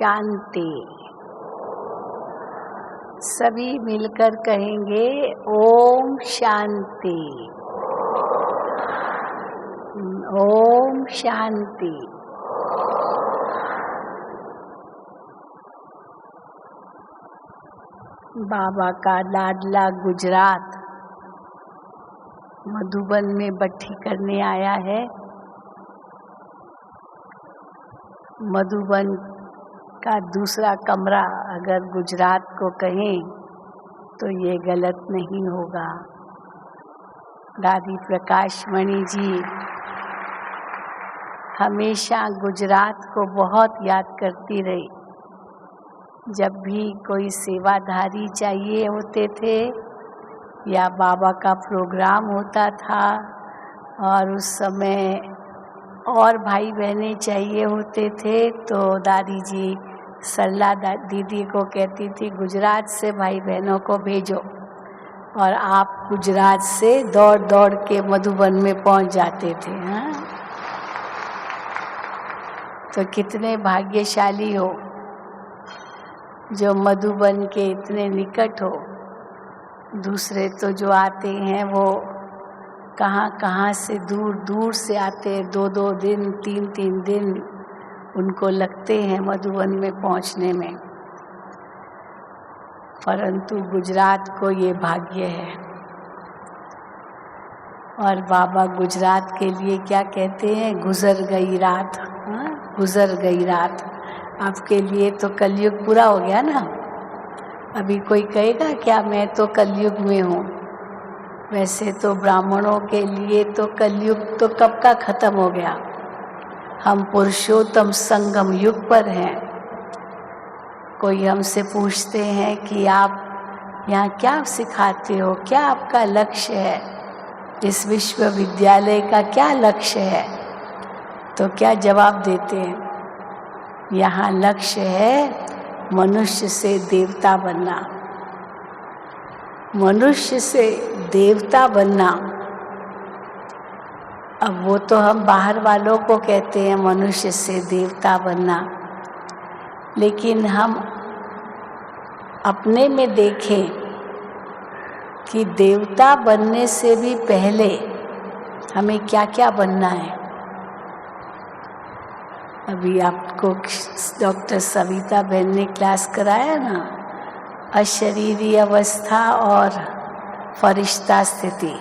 शांति। सभी मिलकर कहेंगे ओम शांति, ओम शांति। बाबा का लाडला गुजरात मधुबन में भट्टी करने आया है। मधुबन का दूसरा कमरा अगर गुजरात को कहें तो ये गलत नहीं होगा। दादी प्रकाश मणि जी हमेशा गुजरात को बहुत याद करती रही। जब भी कोई सेवाधारी चाहिए होते थे या बाबा का प्रोग्राम होता था और उस समय और भाई बहनें चाहिए होते थे तो दादी जी सरला दीदी को कहती थी गुजरात से भाई बहनों को भेजो, और आप गुजरात से दौड़ दौड़ के मधुबन में पहुंच जाते थे। हाँ, तो कितने भाग्यशाली हो जो मधुबन के इतने निकट हो। दूसरे तो जो आते हैं वो कहाँ कहाँ से दूर दूर से आते हैं, 2-2 दिन 3-3 दिन उनको लगते हैं मधुबन में पहुँचने में, परंतु गुजरात को ये भाग्य है। और बाबा गुजरात के लिए क्या कहते हैं, गुजर गई रात। हाँ, गुजर गई रात। आपके लिए तो कलयुग पूरा हो गया ना। अभी कोई कहेगा क्या मैं तो कलयुग में हूँ। वैसे तो ब्राह्मणों के लिए तो कलयुग तो कब का खत्म हो गया। हम पुरुषोत्तम संगम युग पर हैं। कोई हमसे पूछते हैं कि आप यहाँ क्या सिखाते हो, क्या आपका लक्ष्य है, इस विश्वविद्यालय का क्या लक्ष्य है, तो क्या जवाब देते हैं, यहाँ लक्ष्य है मनुष्य से देवता बनना। मनुष्य से देवता बनना। अब वो तो हम बाहर वालों को कहते हैं मनुष्य से देवता बनना, लेकिन हम अपने में देखें कि देवता बनने से भी पहले हमें क्या क्या बनना है। अभी आपको डॉक्टर सविता बहन ने क्लास कराया ना, अशरीरी अवस्था और फरिश्ता स्थिति।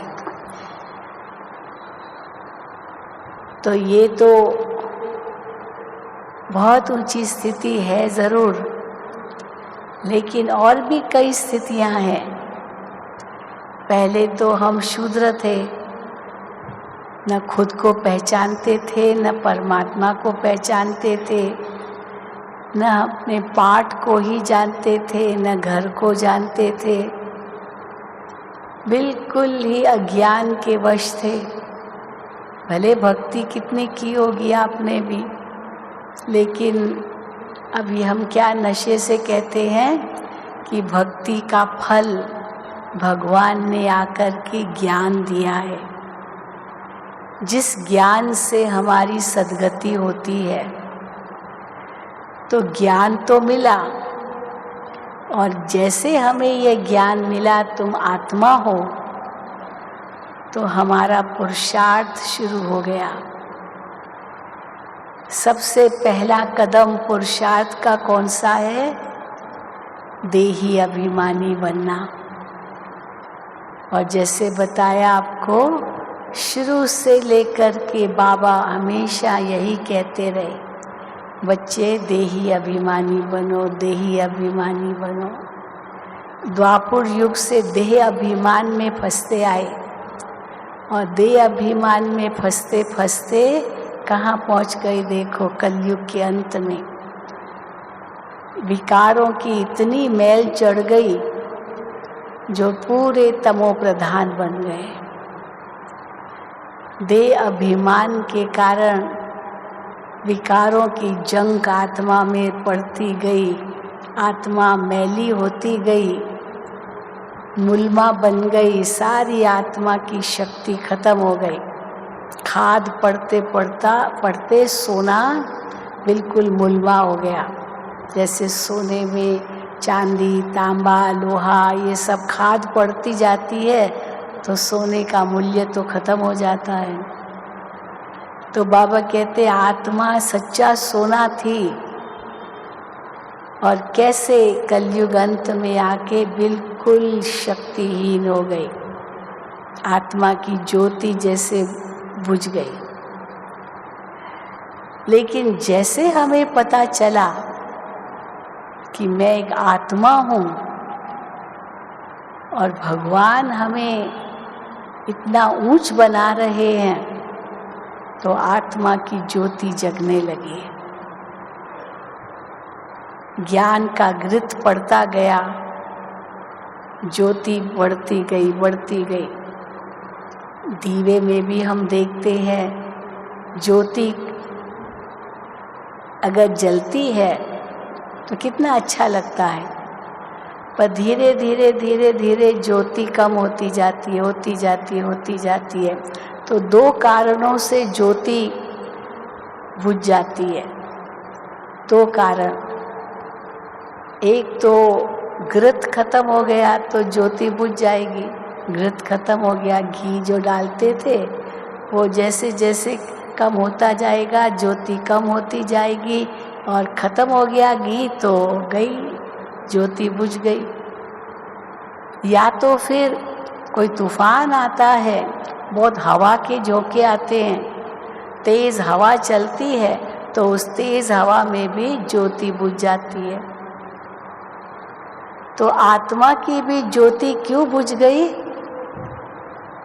तो ये तो बहुत ऊंची स्थिति है ज़रूर, लेकिन और भी कई स्थितियां हैं। पहले तो हम शूद्र थे, न खुद को पहचानते थे, न परमात्मा को पहचानते थे, न अपने पाठ को ही जानते थे, न घर को जानते थे। बिल्कुल ही अज्ञान के वश थे। भले भक्ति कितनी की होगी आपने भी, लेकिन अभी हम क्या नशे से कहते हैं कि भक्ति का फल भगवान ने आकर के ज्ञान दिया है। जिस ज्ञान से हमारी सद्गति होती है, तो ज्ञान तो मिला, और जैसे हमें ये ज्ञान मिला तुम आत्मा हो, तो हमारा पुरुषार्थ शुरू हो गया। सबसे पहला कदम पुरुषार्थ का कौन सा है? देही अभिमानी बनना। और जैसे बताया आपको, शुरू से लेकर के बाबा हमेशा यही कहते रहे, बच्चे देही अभिमानी बनो, देही अभिमानी बनो। द्वापर युग से देह अभिमान में फंसते आए, और देह अभिमान में फंसते फंसते कहाँ पहुँच गए देखो, कलयुग के अंत में। विकारों की इतनी मैल चढ़ गई जो पूरे तमो प्रधान बन गए। देह अभिमान के कारण विकारों की जंग आत्मा में पड़ती गई, आत्मा मैली होती गई, मुल्मा बन गई, सारी आत्मा की शक्ति खत्म हो गई। खाद पड़ते पड़ते सोना बिल्कुल मुल्मा हो गया। जैसे सोने में चांदी, तांबा, लोहा ये सब खाद पड़ती जाती है तो सोने का मूल्य तो खत्म हो जाता है। तो बाबा कहते आत्मा सच्चा सोना थी और कैसे कलयुग अंत में आके बिल्कुल शक्तिहीन हो गई, आत्मा की ज्योति जैसे बुझ गई। लेकिन जैसे हमें पता चला कि मैं एक आत्मा हूँ और भगवान हमें इतना ऊंच बना रहे हैं, तो आत्मा की ज्योति जगने लगी। ज्ञान का घृत पड़ता गया, ज्योति बढ़ती गई। दीवे में भी हम देखते हैं ज्योति अगर जलती है तो कितना अच्छा लगता है, पर धीरे धीरे ज्योति कम होती जाती है। तो दो कारणों से ज्योति बुझ जाती है। दो कारण, एक तो घृत खत्म हो गया तो ज्योति बुझ जाएगी। घृत खत्म हो गया, घी जो डालते थे वो जैसे जैसे कम होता जाएगा ज्योति कम होती जाएगी, और खत्म हो गया घी तो गई ज्योति बुझ गई। या तो फिर कोई तूफान आता है, बहुत हवा के झोंके आते हैं, तेज हवा चलती है तो उस तेज हवा में भी ज्योति बुझ जाती है। तो आत्मा की भी ज्योति क्यों बुझ गई?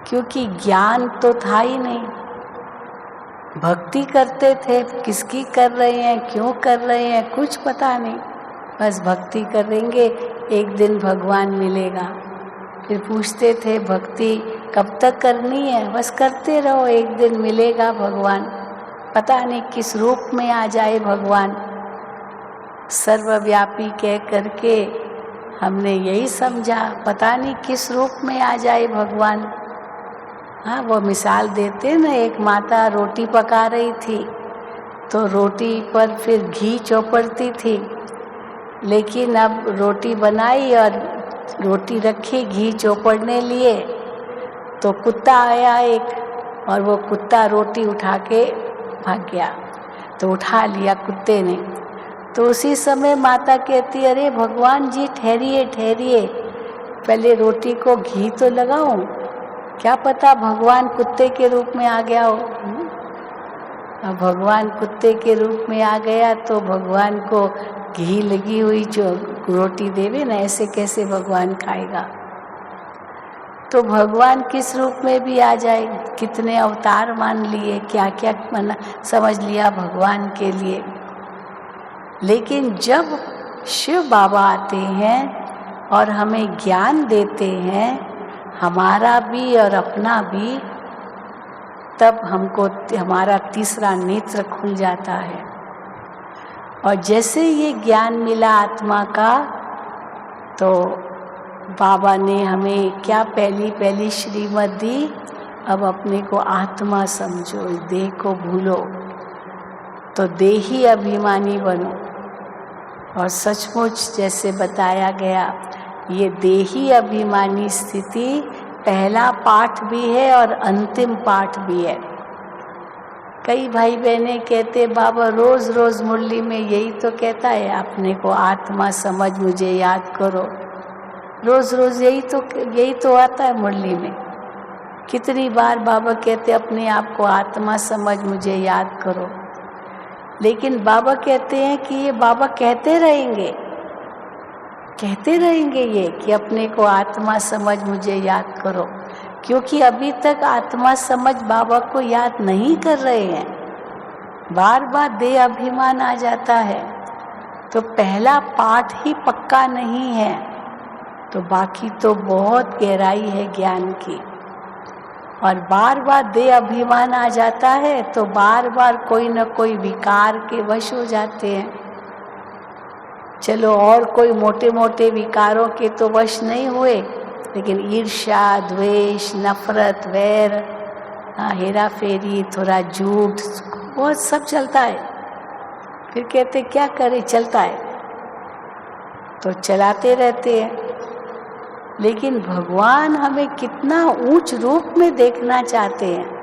क्योंकि ज्ञान तो था ही नहीं। भक्ति करते थे, किसकी कर रहे हैं, क्यों कर रहे हैं, कुछ पता नहीं, बस भक्ति करेंगे एक दिन भगवान मिलेगा। फिर पूछते थे भक्ति कब तक करनी है, बस करते रहो एक दिन मिलेगा भगवान। पता नहीं किस रूप में आ जाए भगवान। सर्वव्यापी कह करके हमने यही समझा, पता नहीं किस रूप में आ जाए भगवान। हाँ, वो मिसाल देते ना, एक माता रोटी पका रही थी तो रोटी पर फिर घी चौपड़ती थी, लेकिन अब रोटी बनाई और रोटी रखी घी चौपड़ने लिए तो कुत्ता आया एक, और वो कुत्ता रोटी उठा के भाग गया। तो उठा लिया कुत्ते ने। तो उसी समय माता कहती, अरे भगवान जी ठहरिए ठहरिए, पहले रोटी को घी तो लगाऊं, क्या पता भगवान कुत्ते के रूप में आ गया हो। अब भगवान कुत्ते के रूप में आ गया तो भगवान को घी लगी हुई जो रोटी देवे ना, ऐसे कैसे भगवान खाएगा। तो भगवान किस रूप में भी आ जाए, कितने अवतार मान लिए, क्या क्या मना समझ लिया भगवान के लिए। लेकिन जब शिव बाबा आते हैं और हमें ज्ञान देते हैं, हमारा भी और अपना भी, तब हमको हमारा तीसरा नेत्र खुल जाता है। और जैसे ये ज्ञान मिला आत्मा का, तो बाबा ने हमें क्या पहली श्रीमत दी, अब अपने को आत्मा समझो, देह को भूलो, तो देही अभिमानी बनो। और सचमुच जैसे बताया गया, ये देही अभिमानी स्थिति पहला पाठ भी है और अंतिम पाठ भी है। कई भाई बहनें कहते, बाबा रोज रोज मुरली में यही तो कहता है, अपने को आत्मा समझ, मुझे याद करो। रोज रोज यही तो आता है मुरली में। कितनी बार बाबा कहते अपने आप को आत्मा समझ, मुझे याद करो। लेकिन बाबा कहते हैं कि ये बाबा कहते रहेंगे ये कि अपने को आत्मा समझ, मुझे याद करो, क्योंकि अभी तक आत्मा समझ बाबा को याद नहीं कर रहे हैं। बार बार देह अभिमान आ जाता है, तो पहला पाठ ही पक्का नहीं है, तो बाकी तो बहुत गहराई है ज्ञान की। और बार बार देह अभिमान आ जाता है तो बार बार कोई न कोई विकार के वश हो जाते हैं। चलो और कोई मोटे मोटे विकारों के तो वश नहीं हुए, लेकिन ईर्ष्या, द्वेष, नफरत, वैर, हेरा फेरी, थोड़ा झूठ, बहुत सब चलता है। फिर कहते क्या करें, चलता है। तो चलाते रहते हैं। लेकिन भगवान हमें कितना ऊंच रूप में देखना चाहते हैं।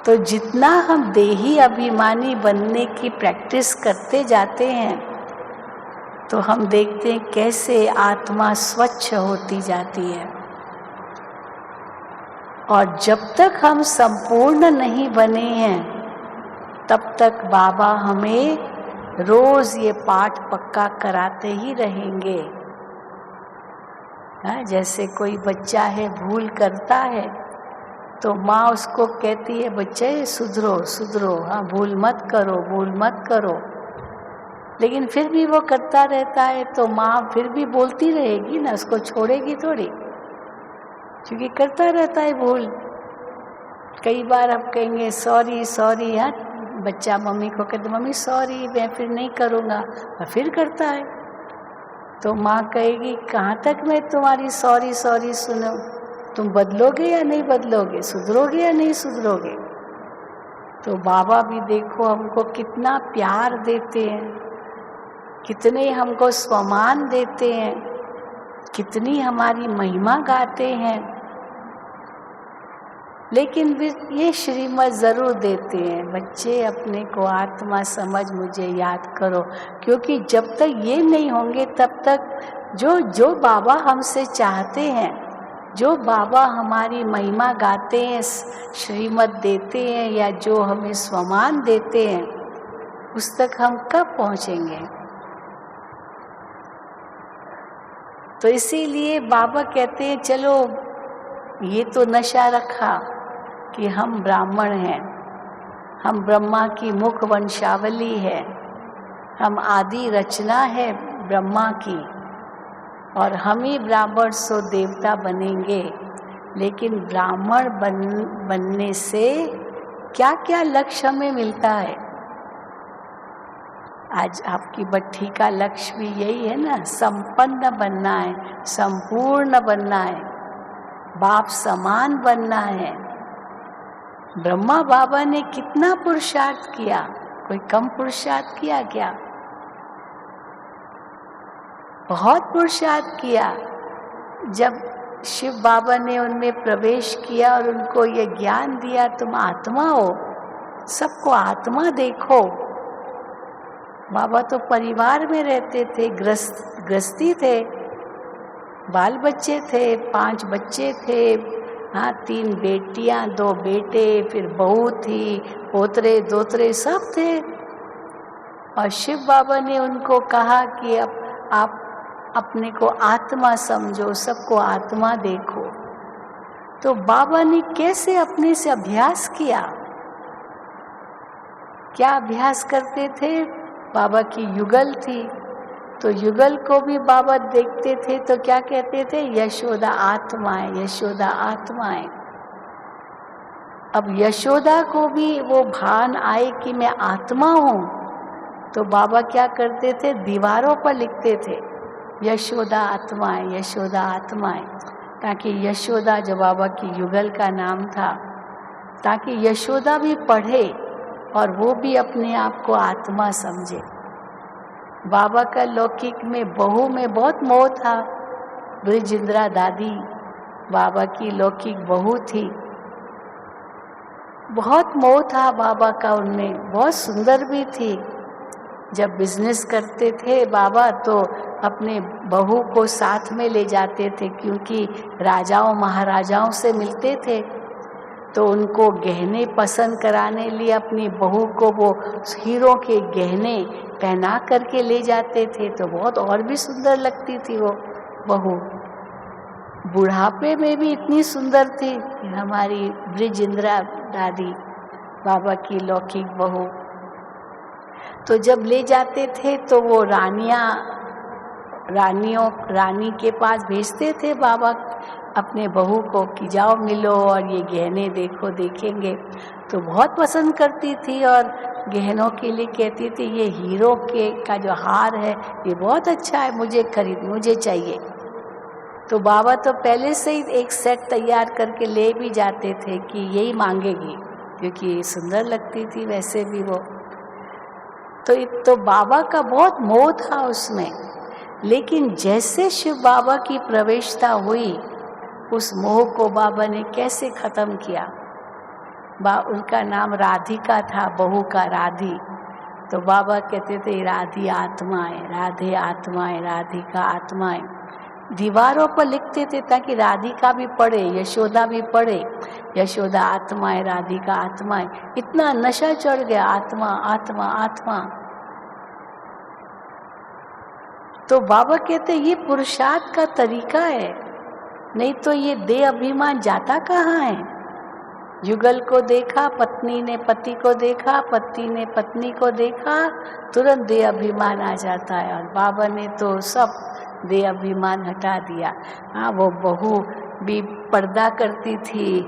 तो जितना हम देही अभिमानी बनने की प्रैक्टिस करते जाते हैं तो हम देखते हैं कैसे आत्मा स्वच्छ होती जाती है। और जब तक हम संपूर्ण नहीं बने हैं तब तक बाबा हमें रोज ये पाठ पक्का कराते ही रहेंगे। जैसे कोई बच्चा है भूल करता है तो माँ उसको कहती है बच्चे सुधरो सुधरो, हाँ भूल मत करो, भूल मत करो। लेकिन फिर भी वो करता रहता है तो माँ फिर भी बोलती रहेगी ना, उसको छोड़ेगी थोड़ी, क्योंकि करता रहता है भूल। कई बार हम कहेंगे सॉरी सॉरी, हाँ बच्चा मम्मी को कहते मम्मी सॉरी मैं फिर नहीं करूँगा, और फिर करता है। तो माँ कहेगी कहाँ तक मैं तुम्हारी सॉरी सॉरी सुनूं, तुम बदलोगे या नहीं बदलोगे, सुधरोगे या नहीं सुधरोगे। तो बाबा भी देखो हमको कितना प्यार देते हैं, कितने हमको सम्मान देते हैं, कितनी हमारी महिमा गाते हैं। लेकिन भी ये श्रीमत ज़रूर देते हैं, बच्चे अपने को आत्मा समझ मुझे याद करो, क्योंकि जब तक ये नहीं होंगे तब तक जो बाबा हमसे चाहते हैं, जो बाबा हमारी महिमा गाते हैं, श्रीमत देते हैं, या जो हमें सम्मान देते हैं, उस तक हम कब पहुँचेंगे। तो इसीलिए बाबा कहते हैं चलो ये तो नशा रखा कि हम ब्राह्मण हैं, हम ब्रह्मा की मुख वंशावली है, हम आदि रचना है ब्रह्मा की, और हम ही ब्राह्मण सो देवता बनेंगे। लेकिन ब्राह्मण बनने से क्या क्या लक्ष्य हमें मिलता है। आज आपकी भट्ठी का लक्ष्य भी यही है ना, संपन्न बनना है, संपूर्ण बनना है, बाप समान बनना है। ब्रह्मा बाबा ने कितना पुरुषार्थ किया, कोई कम पुरुषार्थ किया क्या? बहुत पुरुषार्थ किया। जब शिव बाबा ने उनमें प्रवेश किया और उनको ये ज्ञान दिया तुम आत्मा हो, सबको आत्मा देखो। बाबा तो परिवार में रहते थे, गृहस्थी थे, बाल बच्चे थे, 5 बच्चे थे, हाँ 3 बेटियां 2 बेटे, फिर बहू थी, पोतरे दोतरे सब थे। और शिव बाबा ने उनको कहा कि अब आप अपने को आत्मा समझो, सबको आत्मा देखो। तो बाबा ने कैसे अपने से अभ्यास किया, क्या अभ्यास करते थे? बाबा की युगल थी, तो युगल को भी बाबा देखते थे तो क्या कहते थे? यशोदा आत्माएं, यशोदा आत्माएं। अब यशोदा को भी वो भान आए कि मैं आत्मा हूँ, तो बाबा क्या करते थे? दीवारों पर लिखते थे यशोदा आत्माएं, यशोदा आत्माएं, ताकि यशोदा जो बाबा की युगल का नाम था, ताकि यशोदा भी पढ़े और वो भी अपने आप को आत्मा समझे। बाबा का लौकिक में बहू में बहुत मोह था। ब्रिजेंद्रा दादी बाबा की लौकिक बहू थी, बहुत मोह था बाबा का उनमें, बहुत सुंदर भी थी। जब बिजनेस करते थे बाबा तो अपने बहू को साथ में ले जाते थे, क्योंकि राजाओं महाराजाओं से मिलते थे, तो उनको गहने पसंद कराने लिए अपनी बहू को वो हीरो के गहने पहना करके ले जाते थे, तो बहुत और भी सुंदर लगती थी वो बहू। बुढ़ापे में भी इतनी सुंदर थी हमारी ब्रिजेंद्रा दादी, बाबा की लौकिक बहू। तो जब ले जाते थे तो वो रानी के पास भेजते थे बाबा अपने बहू को कि जाओ मिलो और ये गहने देखो, देखेंगे। तो बहुत पसंद करती थी और गहनों के लिए कहती थी ये हीरो का जो हार है ये बहुत अच्छा है, मुझे चाहिए। तो बाबा तो पहले से ही एक सेट तैयार करके ले भी जाते थे कि यही मांगेगी, क्योंकि सुंदर लगती थी वैसे भी वो। तो बाबा का बहुत मोह था उसमें, लेकिन जैसे शिव बाबा की प्रवेशता हुई उस मोह को बाबा ने कैसे खत्म किया। उनका नाम राधिका था, बहू का राधी। तो बाबा कहते थे राधी आत्माएं, राधे आत्माएं, राधिका आत्माएं। दीवारों पर लिखते थे ताकि राधिका भी पढ़े, यशोदा भी पढ़े, यशोदा आत्माएं, राधिका आत्माएं। इतना नशा चढ़ गया, आत्मा आत्मा आत्मा। तो बाबा कहते ये पुरुषार्थ का तरीका है, नहीं तो ये देह अभिमान जाता कहाँ है। युगल को देखा, पत्नी ने पति को देखा, पति ने पत्नी को देखा, तुरंत देह अभिमान आ जाता है। और बाबा ने तो सब देह अभिमान हटा दिया। हाँ, वो बहू भी पर्दा करती थी,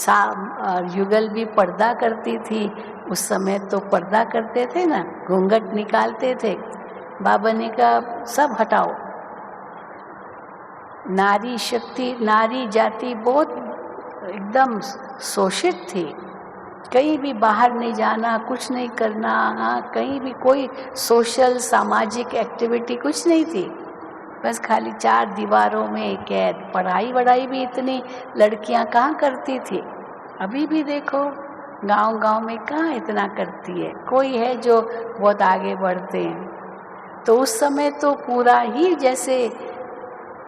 और युगल भी पर्दा करती थी। उस समय तो पर्दा करते थे ना, घूंघट निकालते थे। बाबा ने कहा सब हटाओ। नारी शक्ति, नारी जाति बहुत एकदम शोषित थी। कहीं भी बाहर नहीं जाना, कुछ नहीं करना, हाँ कहीं भी कोई सोशल सामाजिक एक्टिविटी कुछ नहीं थी। बस खाली 4 दीवारों में कैद। पढ़ाई वढ़ाई भी इतनी लड़कियां कहाँ करती थी। अभी भी देखो गांव-गांव में कहाँ इतना करती है, कोई है जो बहुत आगे बढ़ते हैं। तो उस समय तो पूरा ही जैसे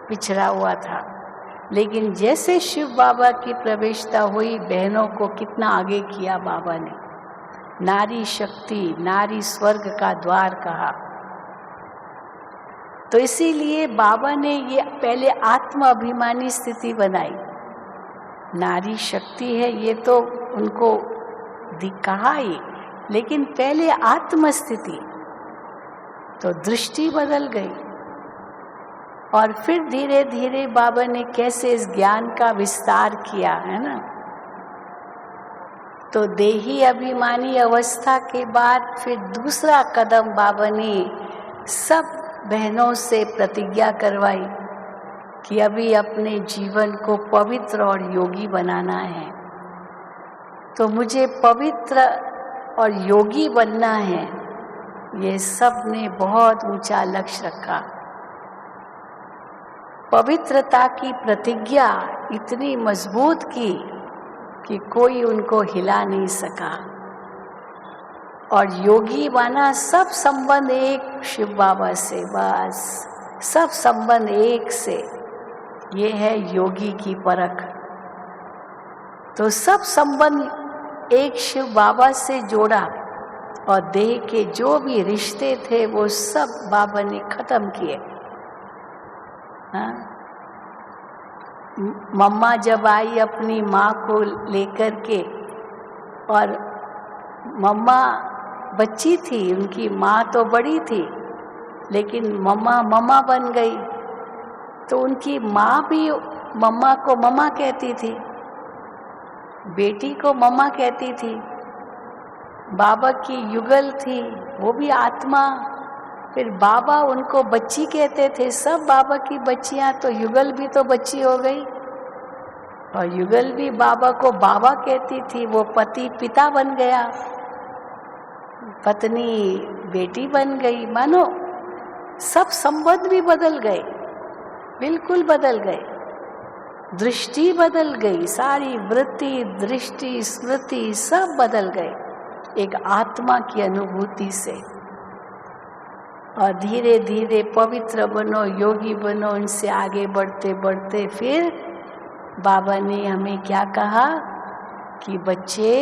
पिछड़ा हुआ था। लेकिन जैसे शिव बाबा की प्रवेशता हुई, बहनों को कितना आगे किया बाबा ने। नारी शक्ति, नारी स्वर्ग का द्वार कहा। तो इसीलिए बाबा ने ये पहले आत्म अभिमानी स्थिति बनाई। नारी शक्ति है ये तो उनको कहा ही, लेकिन पहले आत्म स्थिति। तो दृष्टि बदल गई। और फिर धीरे धीरे बाबा ने कैसे इस ज्ञान का विस्तार किया है ना। तो देही अभिमानी अवस्था के बाद फिर दूसरा कदम बाबा ने सब बहनों से प्रतिज्ञा करवाई कि अभी अपने जीवन को पवित्र और योगी बनाना है। तो मुझे पवित्र और योगी बनना है। ये सब ने बहुत ऊंचा लक्ष्य रखा। पवित्रता की प्रतिज्ञा इतनी मजबूत की कि कोई उनको हिला नहीं सका। और योगी माना सब संबंध एक शिव बाबा से, बस सब संबंध एक से। ये है योगी की परख। तो सब संबंध एक शिव बाबा से जोड़ा और देह के जो भी रिश्ते थे वो सब बाबा ने खत्म किए। मम्मा जब आई अपनी माँ को लेकर के, और मम्मा बच्ची थी, उनकी माँ तो बड़ी थी, लेकिन मम्मा बन गई। तो उनकी माँ भी मम्मा को मम्मा कहती थी, बेटी को मम्मा कहती थी। बाबा की युगल थी, वो भी आत्मा। फिर बाबा उनको बच्ची कहते थे, सब बाबा की बच्चियां। तो युगल भी तो बच्ची हो गई, और युगल भी बाबा को बाबा कहती थी। वो पति पिता बन गया, पत्नी बेटी बन गई। मानो सब संबंध भी बदल गए, बिल्कुल बदल गए। दृष्टि बदल गई, सारी वृत्ति, दृष्टि, स्मृति सब बदल गए एक आत्मा की अनुभूति से। और धीरे धीरे पवित्र बनो, योगी बनो। इनसे आगे बढ़ते बढ़ते फिर बाबा ने हमें क्या कहा कि बच्चे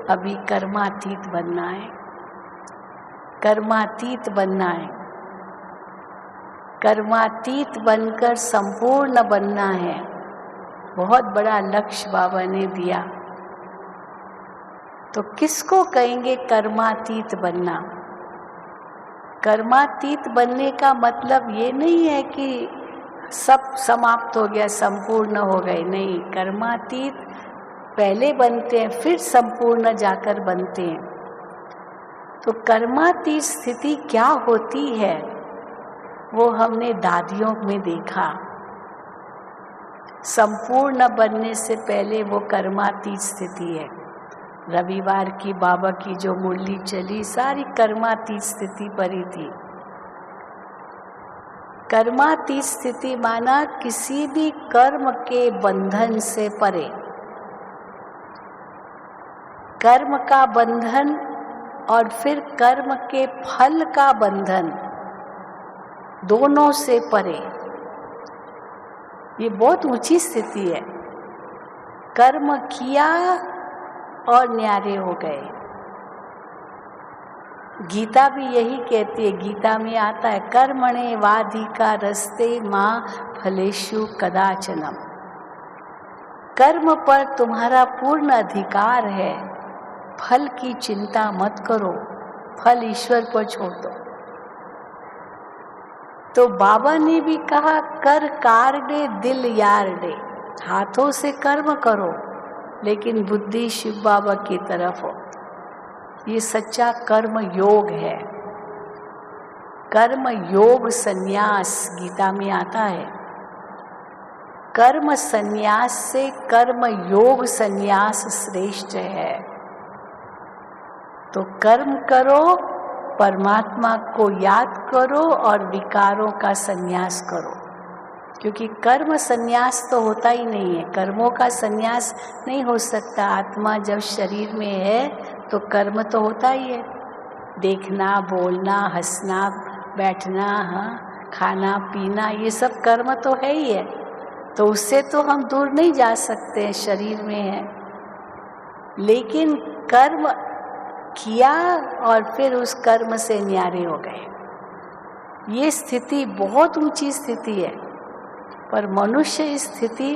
अभी कर्मातीत बनना है, कर्मातीत बनना है। कर्मातीत बनकर संपूर्ण बनना है। बहुत बड़ा लक्ष्य बाबा ने दिया। तो किसको कहेंगे कर्मातीत बनना? कर्मातीत बनने का मतलब ये नहीं है कि सब समाप्त हो गया, संपूर्ण हो गए। नहीं, कर्मातीत पहले बनते हैं, फिर संपूर्ण जाकर बनते हैं। तो कर्मातीत स्थिति क्या होती है वो हमने दादियों में देखा। संपूर्ण बनने से पहले वो कर्मातीत स्थिति है। रविवार की बाबा की जो मुरली चली सारी कर्मातीत स्थिति पर ही थी। कर्मातीत स्थिति माना किसी भी कर्म के बंधन से परे। कर्म का बंधन और फिर कर्म के फल का बंधन, दोनों से परे। ये बहुत ऊंची स्थिति है। कर्म किया और न्यारे हो गए। गीता भी यही कहती है, गीता में आता है कर्मणे वाधिकारस्ते मां फलेषु कदाचनम। कर्म पर तुम्हारा पूर्ण अधिकार है, फल की चिंता मत करो, फल ईश्वर पर छोड़ दो। तो बाबा ने भी कहा कर कार दे दिल यार दे, हाथों से कर्म करो लेकिन बुद्धि शिव बाबा की तरफ हो। ये सच्चा कर्म योग है। कर्म योग संन्यास गीता में आता है। कर्म संन्यास से कर्म योग संन्यास श्रेष्ठ है। तो कर्म करो, परमात्मा को याद करो और विकारों का संन्यास करो, क्योंकि कर्म संन्यास तो होता ही नहीं है। कर्मों का संन्यास नहीं हो सकता। आत्मा जब शरीर में है तो कर्म तो होता ही है। देखना, बोलना, हंसना, बैठना, हाँ, खाना पीना, ये सब कर्म तो है ही है। तो उससे तो हम दूर नहीं जा सकते, शरीर में है। लेकिन कर्म किया और फिर उस कर्म से न्यारे हो गए। ये स्थिति बहुत ऊंची स्थिति है, पर मनुष्य इस स्थिति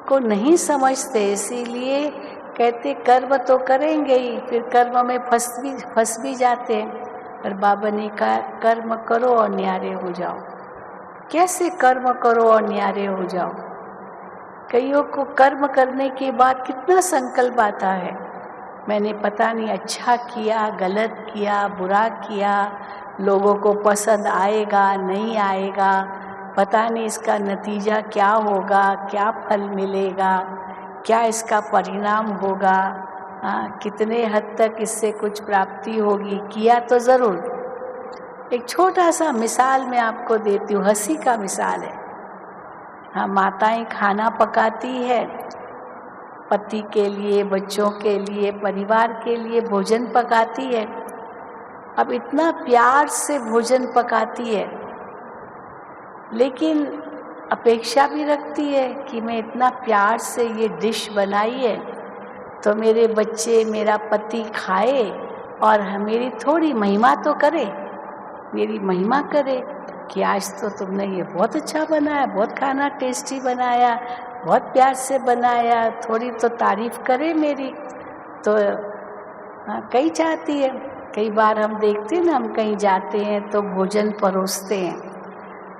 को नहीं समझते। इसीलिए कहते कर्म तो करेंगे ही, फिर कर्म में फंस भी जाते हैं। पर बाबा ने कहा कर्म करो और न्यारे हो जाओ। कैसे कर्म करो और न्यारे हो जाओ? कईयों को कर्म करने के बाद कितना संकल्प आता है, मैंने पता नहीं अच्छा किया, गलत किया, बुरा किया, लोगों को पसंद आएगा नहीं आएगा, पता नहीं इसका नतीजा क्या होगा, क्या फल मिलेगा, क्या इसका परिणाम होगा, कितने हद तक इससे कुछ प्राप्ति होगी। किया तो ज़रूर। एक छोटा सा मिसाल मैं आपको देती हूँ, हंसी का मिसाल है। हाँ, माताएं खाना पकाती है, पति के लिए, बच्चों के लिए, परिवार के लिए भोजन पकाती है। अब इतना प्यार से भोजन पकाती है, लेकिन अपेक्षा भी रखती है कि मैं इतना प्यार से ये डिश बनाई है तो मेरे बच्चे, मेरा पति खाए और मेरी थोड़ी महिमा तो करे, मेरी महिमा करे कि आज तो तुमने ये बहुत अच्छा बनाया, बहुत खाना टेस्टी बनाया, बहुत प्यार से बनाया, थोड़ी तो तारीफ करे मेरी। तो कई चाहती है। कई बार हम देखते हैं ना, हम कहीं जाते हैं तो भोजन परोसते हैं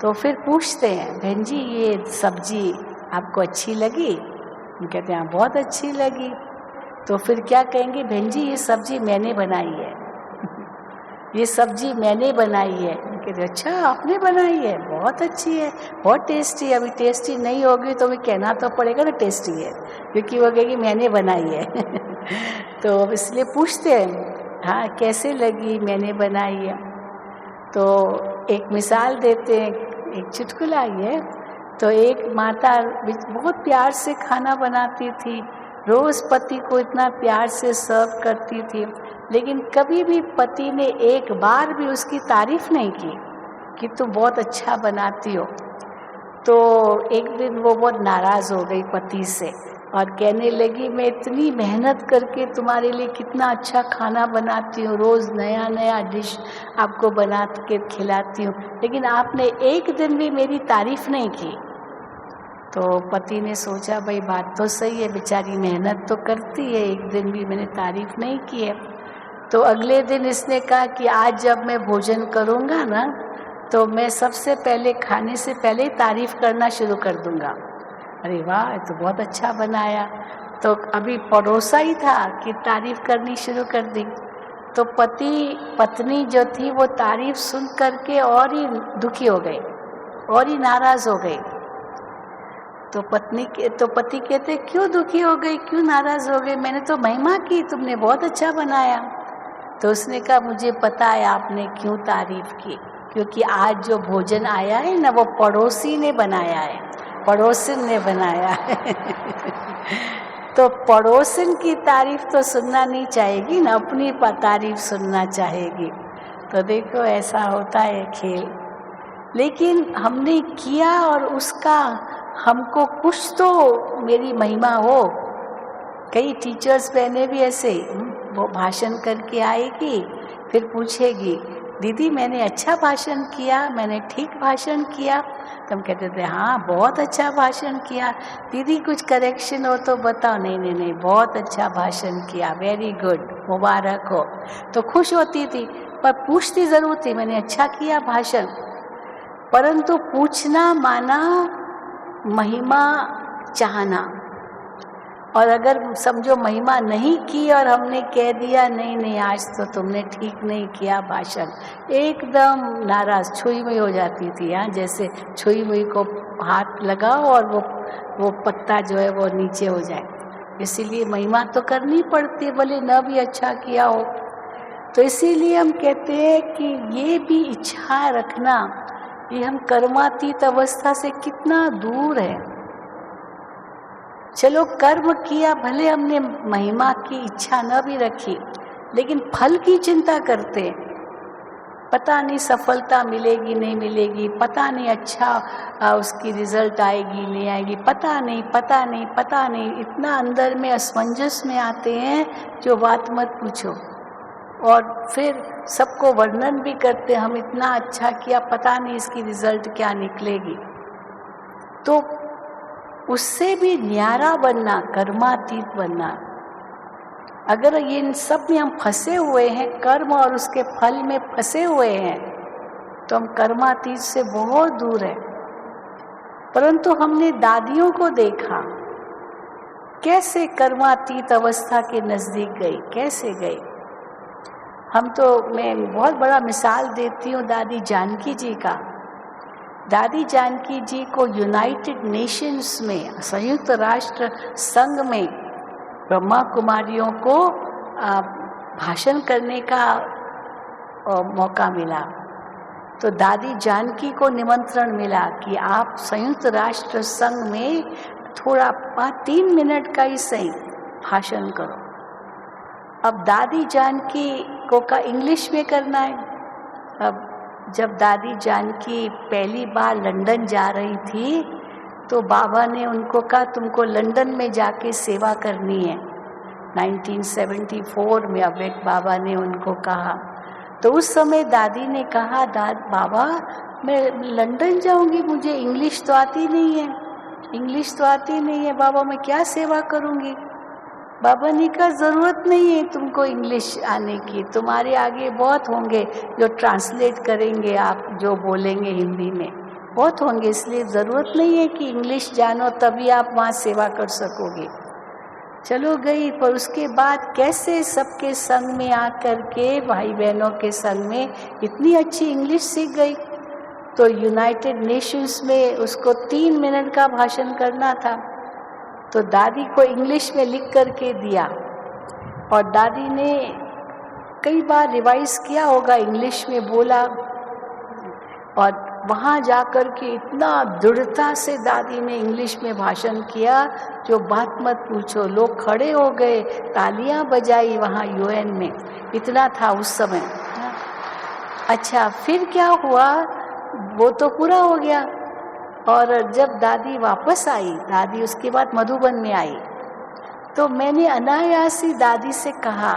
तो फिर पूछते हैं बहन जी ये सब्जी आपको अच्छी लगी? हम कहते हैं बहुत अच्छी लगी। तो फिर क्या कहेंगे, बहन जी ये सब्जी मैंने बनाई है ये सब्जी मैंने बनाई है। कहते अच्छा आपने बनाई है, बहुत अच्छी है, बहुत टेस्टी है। अभी टेस्टी नहीं होगी तो भी कहना तो पड़ेगा ना टेस्टी है, क्योंकि वो कहेगी मैंने बनाई है तो इसलिए पूछते हैं हाँ कैसे लगी, मैंने बनाई है। तो एक मिसाल देते हैं, एक चुटकुला है। तो एक माता बहुत प्यार से खाना बनाती थी, रोज़ पति को इतना प्यार से सर्व करती थी, लेकिन कभी भी पति ने एक बार भी उसकी तारीफ नहीं की कि तुम बहुत अच्छा बनाती हो। तो एक दिन वो बहुत नाराज़ हो गई पति से और कहने लगी मैं इतनी मेहनत करके तुम्हारे लिए कितना अच्छा खाना बनाती हूँ, रोज़ नया नया डिश आपको बना के खिलाती हूँ, लेकिन आपने एक दिन भी मेरी तारीफ नहीं की। तो पति ने सोचा भाई बात तो सही है, बेचारी मेहनत तो करती है, एक दिन भी मैंने तारीफ नहीं की है। तो अगले दिन इसने कहा कि आज जब मैं भोजन करूँगा ना तो मैं सबसे पहले खाने से पहले ही तारीफ करना शुरू कर दूँगा। अरे वाह ये तो बहुत अच्छा बनाया। तो अभी परोसा ही था कि तारीफ करनी शुरू कर दी। तो पत्नी जो थी वो तारीफ सुन करके और ही दुखी हो गई और ही नाराज़ हो गई। तो पति कहते क्यों दुखी हो गई, क्यों नाराज हो गई, मैंने तो महिमा की, तुमने बहुत अच्छा बनाया। तो उसने कहा मुझे पता है आपने क्यों तारीफ की, क्योंकि आज जो भोजन आया है ना वो पड़ोसी ने बनाया है, पड़ोसन ने बनाया है। तो पड़ोसन की तारीफ तो सुनना नहीं चाहेगी ना, अपनी तारीफ सुनना चाहेगी। तो देखो ऐसा होता है खेल। लेकिन हमने किया और उसका हमको कुछ तो मेरी महिमा हो। कई टीचर्स बहने भी ऐसे, वो भाषण करके आएगी, फिर पूछेगी दीदी मैंने अच्छा भाषण किया, मैंने ठीक भाषण किया। तो हम कहते थे हाँ बहुत अच्छा भाषण किया। दीदी कुछ करेक्शन हो तो बताओ। नहीं नहीं नहीं, बहुत अच्छा भाषण किया, वेरी गुड, मुबारक हो। तो खुश होती थी, पर पूछती ज़रूर थी मैंने अच्छा किया भाषण। परंतु पूछना माना महिमा चाहना। और अगर समझो महिमा नहीं की और हमने कह दिया नहीं नहीं आज तो तुमने ठीक नहीं किया भाषण, एकदम नाराज छुई मुई हो जाती थी। हाँ, जैसे छुई मुई को हाथ लगाओ और वो पत्ता जो है वो नीचे हो जाए। इसीलिए महिमा तो करनी पड़ती है, भले न भी अच्छा किया हो। तो इसीलिए हम कहते हैं कि ये भी इच्छा रखना, ये हम कर्मातीत अवस्था से कितना दूर है। चलो कर्म किया, भले हमने महिमा की इच्छा न भी रखी, लेकिन फल की चिंता करते, पता नहीं सफलता मिलेगी नहीं मिलेगी, पता नहीं अच्छा उसकी रिजल्ट आएगी नहीं आएगी, पता नहीं पता नहीं पता नहीं, इतना अंदर में असमंजस में आते हैं जो बात मत पूछो। और फिर सबको वर्णन भी करते हम इतना अच्छा किया, पता नहीं इसकी रिजल्ट क्या निकलेगी। तो उससे भी न्यारा बनना, कर्मातीत बनना। अगर ये इन सब में हम फंसे हुए हैं, कर्म और उसके फल में फंसे हुए हैं, तो हम कर्मातीत से बहुत दूर हैं। परंतु हमने दादियों को देखा कैसे कर्मातीत अवस्था के नजदीक गई, कैसे गई। मैं बहुत बड़ा मिसाल देती हूँ दादी जानकी जी का। दादी जानकी जी को यूनाइटेड नेशंस में, संयुक्त राष्ट्र संघ में ब्रह्मा कुमारियों को भाषण करने का मौका मिला। तो दादी जानकी को निमंत्रण मिला कि आप संयुक्त राष्ट्र संघ में थोड़ा 3 मिनट का ही सही भाषण करो। अब दादी जानकी को का इंग्लिश में करना है। अब जब दादी जानकी पहली बार लंदन जा रही थी तो बाबा ने उनको कहा तुमको लंदन में जाके सेवा करनी है। 1974 में अव्यक्त बाबा ने उनको कहा। तो उस समय दादी ने कहा बाबा मैं लंदन जाऊंगी, मुझे इंग्लिश तो आती नहीं है, इंग्लिश तो आती नहीं है बाबा, मैं क्या सेवा करूंगी। बाबा ने कहा जरूरत नहीं है तुमको इंग्लिश आने की, तुम्हारे आगे बहुत होंगे जो ट्रांसलेट करेंगे, आप जो बोलेंगे हिंदी में बहुत होंगे, इसलिए ज़रूरत नहीं है कि इंग्लिश जानो तभी आप वहाँ सेवा कर सकोगे। चलो गई, पर उसके बाद कैसे सबके संग में आकर के, भाई बहनों के संग में इतनी अच्छी इंग्लिश सीख गई। तो यूनाइटेड नेशंस में उसको 3 मिनट का भाषण करना था, तो दादी को इंग्लिश में लिख करके दिया और दादी ने कई बार रिवाइज किया होगा, इंग्लिश में बोला। और वहाँ जाकर के इतना दृढ़ता से दादी ने इंग्लिश में भाषण किया जो बात मत पूछो, लोग खड़े हो गए, तालियां बजाई वहाँ यूएन में, इतना था उस समय। अच्छा फिर क्या हुआ, वो तो पूरा हो गया। और जब दादी वापस आई, दादी उसके बाद मधुबन में आई, तो मैंने अनायास ही दादी से कहा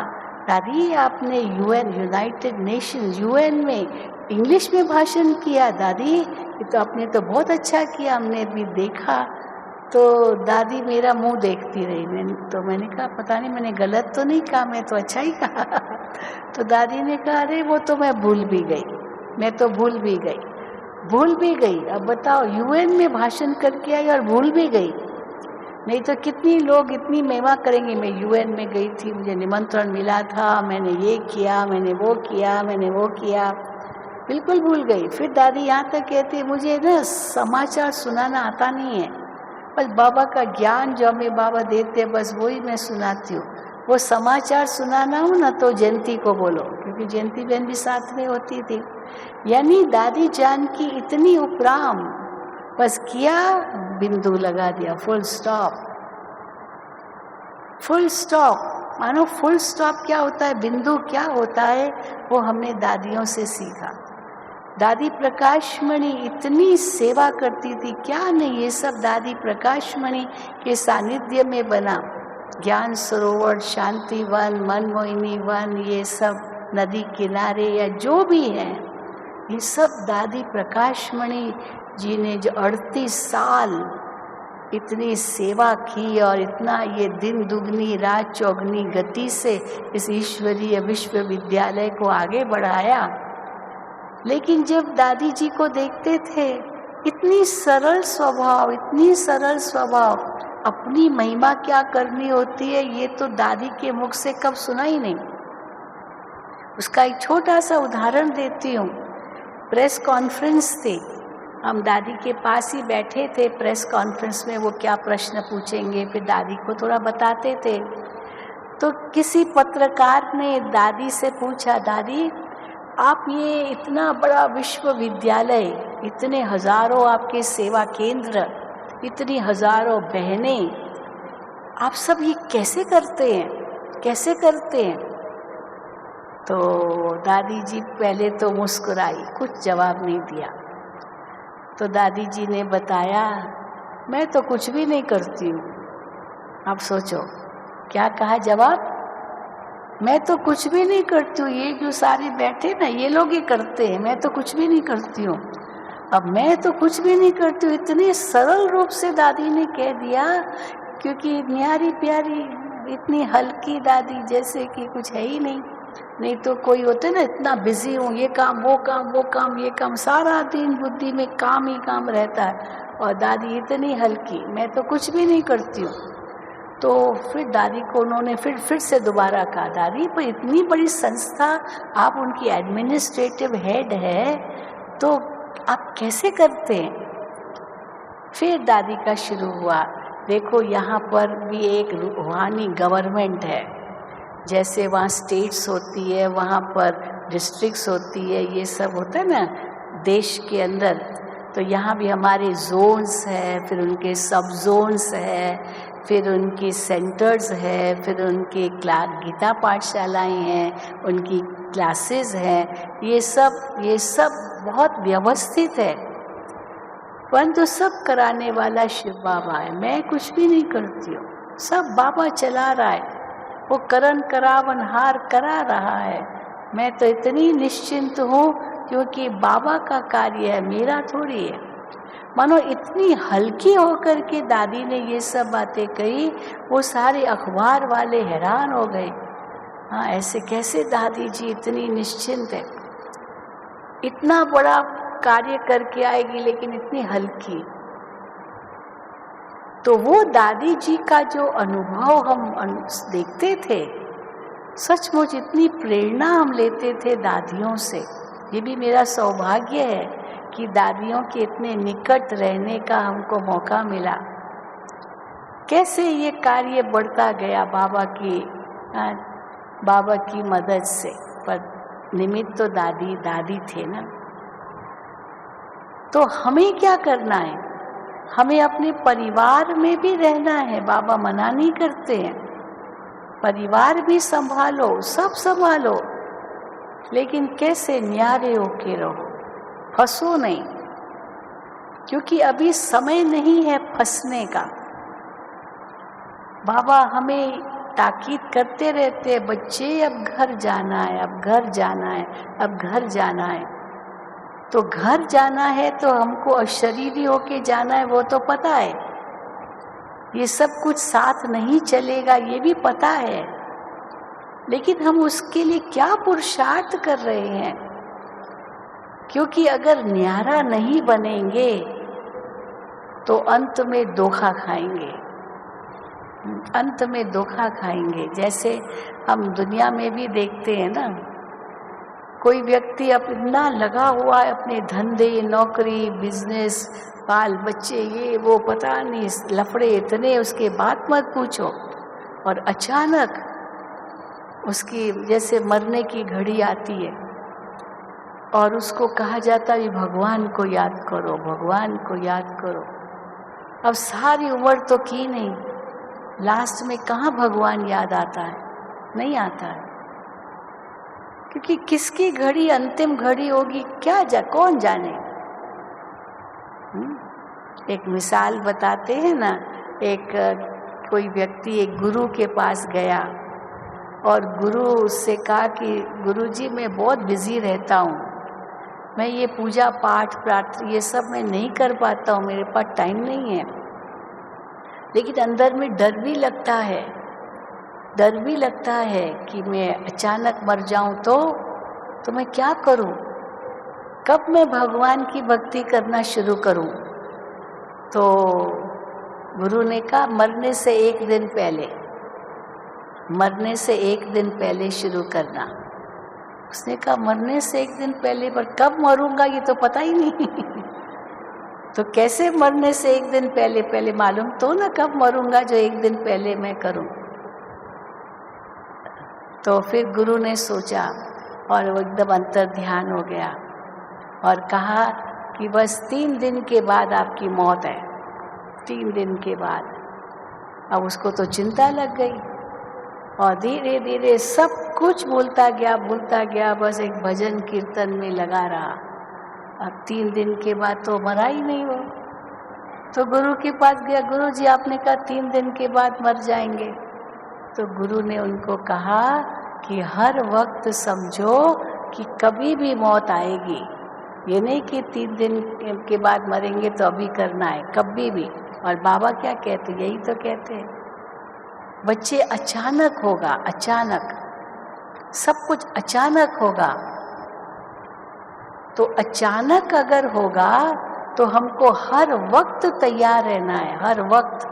दादी आपने यूएन, यूनाइटेड नेशंस, यूएन में इंग्लिश में भाषण किया दादी, ये तो आपने तो बहुत अच्छा किया, हमने भी देखा। तो दादी मेरा मुंह देखती रही। मैंने कहा पता नहीं मैंने गलत तो नहीं कहा, मैं तो अच्छा ही कहा। तो दादी ने कहा अरे वो तो मैं भूल भी गई, मैं तो भूल भी गई। अब बताओ यूएन में भाषण करके आई और भूल भी गई, नहीं तो कितनी लोग इतनी महिमा करेंगे। मैं यूएन में गई थी, मुझे निमंत्रण मिला था, मैंने ये किया, मैंने वो किया, बिल्कुल भूल गई। फिर दादी यहाँ तक कहती मुझे ना समाचार सुनाना आता नहीं है, बस बाबा का ज्ञान जो हमें बाबा देते हैं बस वही मैं सुनाती हूँ। वो समाचार सुनाना हो ना तो जयंती को बोलो, क्योंकि जयंती बहन भी साथ में होती थी। यानी दादी जान की इतनी उपराम, बस किया, बिंदु लगा दिया, फुल स्टॉप। फुल स्टॉप मानो फुल स्टॉप क्या होता है, बिंदु क्या होता है, वो हमने दादियों से सीखा। दादी प्रकाशमणि इतनी सेवा करती थी, क्या नहीं, ये सब दादी प्रकाशमणि के सानिध्य में बना। ज्ञान सरोवर, शांति वन, मनमोहिनी वन, ये सब नदी किनारे या जो भी है, ये सब दादी प्रकाशमणि जी ने जो 38 साल इतनी सेवा की और इतना ये दिन दुगनी रात चौगनी गति से इस ईश्वरीय विश्वविद्यालय को आगे बढ़ाया। लेकिन जब दादी जी को देखते थे, इतनी सरल स्वभाव, इतनी सरल स्वभाव, अपनी महिमा क्या करनी होती है ये तो दादी के मुख से कब सुना ही नहीं। उसका एक छोटा सा उदाहरण देती हूँ। प्रेस कॉन्फ्रेंस थी, हम दादी के पास ही बैठे थे। प्रेस कॉन्फ्रेंस में वो क्या प्रश्न पूछेंगे, फिर दादी को थोड़ा बताते थे। तो किसी पत्रकार ने दादी से पूछा, दादी आप ये इतना बड़ा विश्वविद्यालय, इतने हजारों आपके सेवा केंद्र, इतनी हजारों बहनें, आप सब ये कैसे करते हैं, कैसे करते हैं? तो दादी जी पहले तो मुस्कुराई, कुछ जवाब नहीं दिया। तो दादी जी ने बताया, मैं तो कुछ भी नहीं करती हूँ। आप सोचो क्या कहा जवाब, मैं तो कुछ भी नहीं करती हूँ, ये जो सारे बैठे ना ये लोग ये करते हैं, मैं तो कुछ भी नहीं करती हूँ। अब मैं तो कुछ भी नहीं करती हूँ, इतने सरल रूप से दादी ने कह दिया, क्योंकि न्यारी प्यारी, इतनी हल्की दादी, जैसे कि कुछ है ही नहीं। नहीं तो कोई होते ना, इतना बिजी हूँ, ये काम वो काम वो काम ये काम, सारा दिन बुद्धि में काम ही काम रहता है। और दादी इतनी हल्की, मैं तो कुछ भी नहीं करती हूँ। तो फिर दादी को उन्होंने फिर से दोबारा कहा, दादी पर इतनी बड़ी संस्था, आप उनकी एडमिनिस्ट्रेटिव हेड है, तो आप कैसे करते हैं? फिर दादी का शुरू हुआ, देखो यहाँ पर भी एक रूहानी गवर्नमेंट है, जैसे वहाँ स्टेट्स होती है, वहाँ पर डिस्ट्रिक्ट्स होती है, ये सब होता है ना देश के अंदर। तो यहाँ भी हमारे जोन्स है, फिर उनके सब जोन्स है, फिर उनकी सेंटर्स है, फिर उनके गीता पाठशालाएँ हैं, उनकी क्लासेस हैं, ये सब बहुत व्यवस्थित है। परंतु सब कराने वाला शिव बाबा है, मैं कुछ भी नहीं करती हूँ, सब बाबा चला रहा है, वो करन करावन हार करा रहा है। मैं तो इतनी निश्चिंत हूँ क्योंकि बाबा का कार्य है, मेरा थोड़ी है। मानो इतनी हल्की होकर के दादी ने ये सब बातें कही, वो सारे अखबार वाले हैरान हो गए। हाँ, ऐसे कैसे दादी जी इतनी निश्चिंत है, इतना बड़ा कार्य करके आएगी लेकिन इतनी हल्की। तो वो दादी जी का जो अनुभव हम देखते थे, सचमुच इतनी प्रेरणा हम लेते थे दादियों से। ये भी मेरा सौभाग्य है कि दादियों के इतने निकट रहने का हमको मौका मिला। कैसे ये कार्य बढ़ता गया बाबा की मदद से, पर निमित्त तो दादी थे ना। तो हमें क्या करना है, हमें अपने परिवार में भी रहना है। बाबा मना नहीं करते हैं, परिवार भी संभालो, सब संभालो, लेकिन कैसे न्यारे होके रहो, फंसो नहीं, क्योंकि अभी समय नहीं है फंसने का। बाबा हमें ताकीद करते रहते हैं, बच्चे अब घर जाना है, अब घर जाना है, अब घर जाना है। तो घर जाना है तो हमको अशरीरी होके जाना है, वो तो पता है। ये सब कुछ साथ नहीं चलेगा, ये भी पता है, लेकिन हम उसके लिए क्या पुरुषार्थ कर रहे हैं? क्योंकि अगर न्यारा नहीं बनेंगे तो अंत में धोखा खाएंगे, अंत में धोखा खाएंगे। जैसे हम दुनिया में भी देखते हैं ना, कोई व्यक्ति अपना लगा हुआ है अपने धंधे, नौकरी, बिजनेस, बाल बच्चे, ये वो पता नहीं लफड़े इतने, उसके बाद मत पूछो। और अचानक उसकी जैसे मरने की घड़ी आती है और उसको कहा जाता है भगवान को याद करो, भगवान को याद करो। अब सारी उम्र तो की नहीं, लास्ट में कहाँ भगवान याद आता है? नहीं आता है, क्योंकि किसकी घड़ी अंतिम घड़ी होगी कौन जाने। एक मिसाल बताते हैं ना, एक कोई व्यक्ति एक गुरु के पास गया और गुरु उससे कहा कि गुरुजी मैं बहुत बिजी रहता हूँ, मैं ये पूजा पाठ प्रार्थना ये सब मैं नहीं कर पाता हूँ, मेरे पास टाइम नहीं है, लेकिन अंदर में डर भी लगता है कि मैं अचानक मर जाऊं तो मैं क्या करूं, कब मैं भगवान की भक्ति करना शुरू करूं। तो गुरु ने कहा मरने से एक दिन पहले शुरू करना। उसने कहा मरने से एक दिन पहले, पर कब मरूंगा ये तो पता ही नहीं तो कैसे मरने से एक दिन पहले मालूम तो ना कब मरूंगा जो एक दिन पहले मैं करूं। तो फिर गुरु ने सोचा और वो एकदम अंतर ध्यान हो गया और कहा कि बस 3 दिन के बाद आपकी मौत है, 3 दिन के बाद। अब उसको तो चिंता लग गई और धीरे धीरे सब कुछ भूलता गया, बस एक भजन कीर्तन में लगा रहा। अब 3 दिन के बाद तो मरा ही नहीं वो। तो गुरु के पास गया, गुरु जी आपने कहा 3 दिन के बाद मर जाएंगे। तो गुरु ने उनको कहा कि हर वक्त समझो कि कभी भी मौत आएगी, ये नहीं कि 3 दिन के बाद मरेंगे तो अभी करना है, कभी भी। और बाबा क्या कहते, यही तो कहते हैं बच्चे अचानक होगा, अचानक सब कुछ अचानक होगा। तो अचानक अगर होगा तो हमको हर वक्त तैयार रहना है, हर वक्त।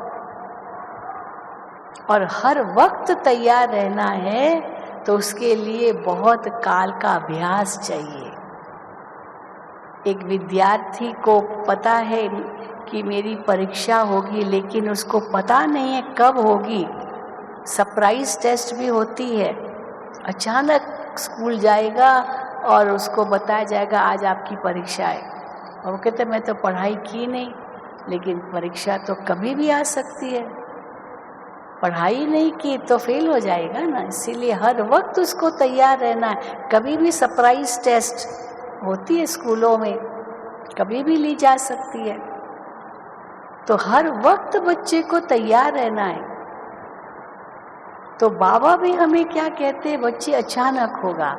और हर वक्त तैयार रहना है तो उसके लिए बहुत काल का अभ्यास चाहिए। एक विद्यार्थी को पता है कि मेरी परीक्षा होगी, लेकिन उसको पता नहीं है कब होगी। सरप्राइज टेस्ट भी होती है, अचानक स्कूल जाएगा और उसको बताया जाएगा आज आपकी परीक्षा है, और वो कहते मैं तो पढ़ाई की नहीं, लेकिन परीक्षा तो कभी भी आ सकती है, पढ़ाई नहीं की तो फेल हो जाएगा ना। इसीलिए हर वक्त उसको तैयार रहना है। कभी भी सरप्राइज टेस्ट होती है स्कूलों में, कभी भी ली जा सकती है। तो हर वक्त बच्चे को तैयार रहना है। तो बाबा भी हमें क्या कहते हैं, बच्चे अचानक होगा,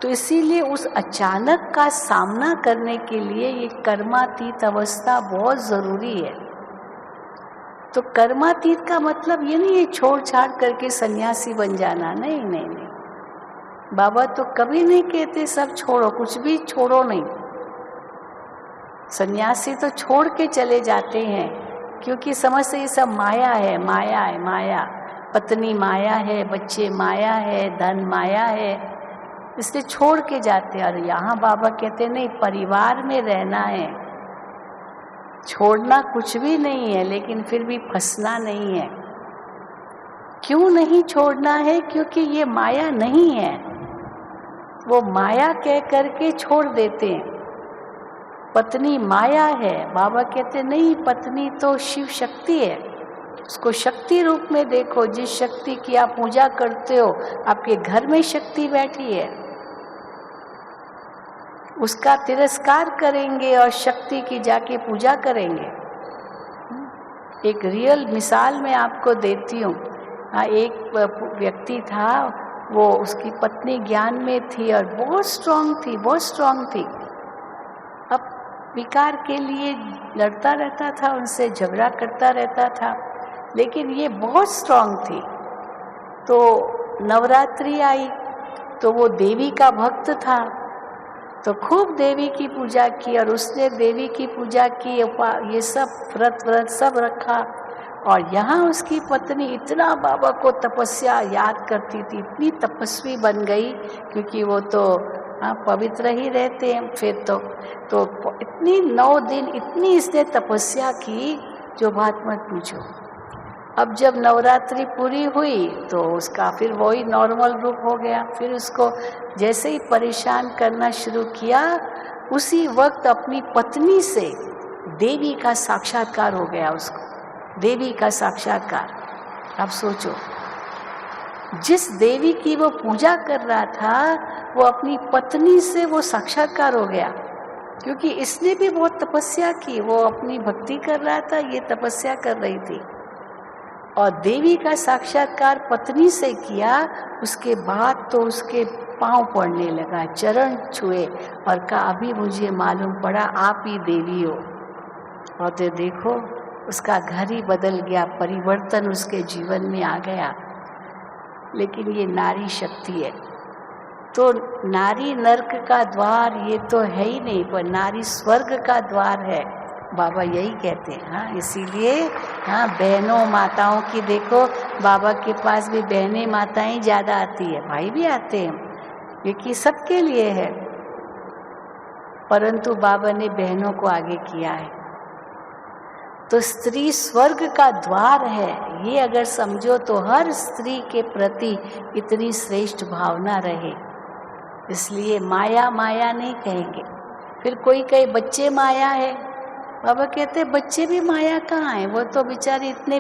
तो इसीलिए उस अचानक का सामना करने के लिए ये कर्मातीत अवस्था बहुत ज़रूरी है। तो कर्मातीत का मतलब ये नहीं है छोड़ छाड़ करके सन्यासी बन जाना, नहीं नहीं नहीं। बाबा तो कभी नहीं कहते सब छोड़ो, कुछ भी छोड़ो नहीं। सन्यासी तो छोड़ के चले जाते हैं, क्योंकि समझते ये सब माया है, माया है, माया। पत्नी माया है, बच्चे माया है, धन माया है, इसलिए छोड़ के जाते हैं। और यहाँ बाबा कहते नहीं, परिवार में रहना है, छोड़ना कुछ भी नहीं है, लेकिन फिर भी फंसना नहीं है। क्यों नहीं छोड़ना है? क्योंकि ये माया नहीं है, वो माया कह करके छोड़ देते हैं। पत्नी माया है, बाबा कहते नहीं, पत्नी तो शिव शक्ति है, उसको शक्ति रूप में देखो। जिस शक्ति की आप पूजा करते हो, आपके घर में शक्ति बैठी है, उसका तिरस्कार करेंगे और शक्ति की जाके पूजा करेंगे। एक रियल मिसाल मैं आपको देती हूँ। एक व्यक्ति था, वो उसकी पत्नी ज्ञान में थी और बहुत स्ट्रांग थी, बहुत स्ट्रांग थी। अब विकार के लिए लड़ता रहता था, उनसे झगड़ा करता रहता था, लेकिन ये बहुत स्ट्रांग थी। तो नवरात्रि आई तो वो देवी का भक्त था, तो खूब देवी की पूजा की, और उसने देवी की पूजा की, ये सब व्रत सब रखा, और यहाँ उसकी पत्नी इतना बाबा को तपस्या याद करती थी, इतनी तपस्वी बन गई, क्योंकि वो तो पवित्र ही रहते हैं। फिर तो इतनी 9 दिन इतनी इसने तपस्या की, जो बात मत पूछो। अब जब नवरात्रि पूरी हुई तो उसका फिर वही नॉर्मल रूप हो गया। फिर उसको जैसे ही परेशान करना शुरू किया, उसी वक्त अपनी पत्नी से देवी का साक्षात्कार हो गया उसको, देवी का साक्षात्कार। अब सोचो, जिस देवी की वो पूजा कर रहा था, वो अपनी पत्नी से वो साक्षात्कार हो गया, क्योंकि इसने भी बहुत तपस्या की। वो अपनी भक्ति कर रहा था, ये तपस्या कर रही थी, और देवी का साक्षात्कार पत्नी से किया। उसके बाद तो उसके पांव पड़ने लगा, चरण छुए और कहा, अभी मुझे मालूम पड़ा आप ही देवी हो। और तो देखो, उसका घर ही बदल गया, परिवर्तन उसके जीवन में आ गया। लेकिन ये नारी शक्ति है। तो नारी नरक का द्वार ये तो है ही नहीं, पर नारी स्वर्ग का द्वार है, बाबा यही कहते हैं। हाँ, इसीलिए बहनों माताओं की देखो, बाबा के पास भी बहनें माताएं ज़्यादा आती है, भाई भी आते हैं, क्योंकि सबके लिए है। परंतु बाबा ने बहनों को आगे किया है। तो स्त्री स्वर्ग का द्वार है, ये अगर समझो तो हर स्त्री के प्रति इतनी श्रेष्ठ भावना रहे। इसलिए माया माया नहीं कहेंगे। फिर कोई कहे बच्चे माया है, बाबा कहते बच्चे भी माया कहाँ है, वो तो बेचारे इतने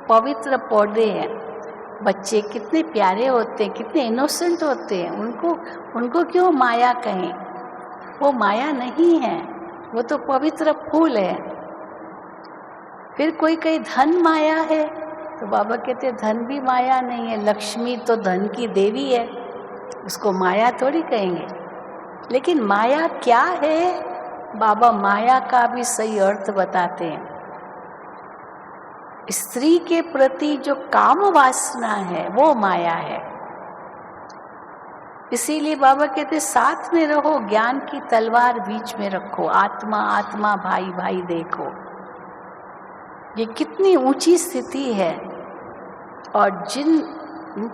पवित्र पौधे हैं। बच्चे कितने प्यारे होते हैं, कितने इनोसेंट होते हैं, उनको क्यों माया कहें? वो माया नहीं है, वो तो पवित्र फूल है। फिर कोई कहे धन माया है, तो बाबा कहते धन भी माया नहीं है, लक्ष्मी तो धन की देवी है, उसको माया थोड़ी कहेंगे। लेकिन माया क्या है? बाबा माया का भी सही अर्थ बताते हैं। स्त्री के प्रति जो काम वासना है वो माया है। इसीलिए बाबा कहते साथ में रहो, ज्ञान की तलवार बीच में रखो, आत्मा आत्मा भाई भाई देखो। ये कितनी ऊंची स्थिति है। और जिन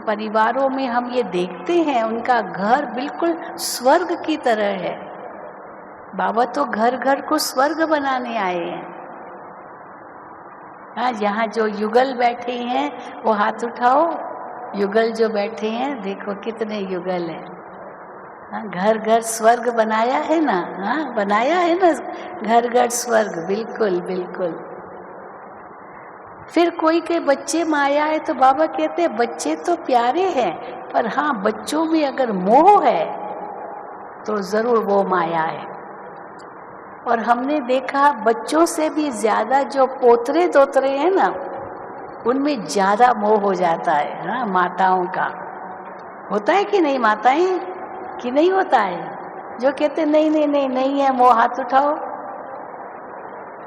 परिवारों में हम ये देखते हैं, उनका घर बिल्कुल स्वर्ग की तरह है। बाबा तो घर घर को स्वर्ग बनाने आए हैं। हाँ, यहाँ जो युगल बैठे हैं वो हाथ उठाओ। युगल जो बैठे हैं, देखो कितने युगल हैं। हाँ, घर घर स्वर्ग बनाया है ना। हाँ, बनाया है ना, घर घर स्वर्ग, बिल्कुल बिल्कुल। फिर कोई के बच्चे माया है, तो बाबा कहते हैं बच्चे तो प्यारे हैं, पर हाँ, बच्चों में अगर मोह है तो जरूर वो माया है। और हमने देखा बच्चों से भी ज्यादा जो पोतरे दोतरे हैं ना, उनमें ज्यादा मोह हो जाता है। हाँ, माताओं का होता है कि नहीं, माताएं कि नहीं होता है? जो कहते नहीं नहीं नहीं नहीं है मोह, हाथ उठाओ।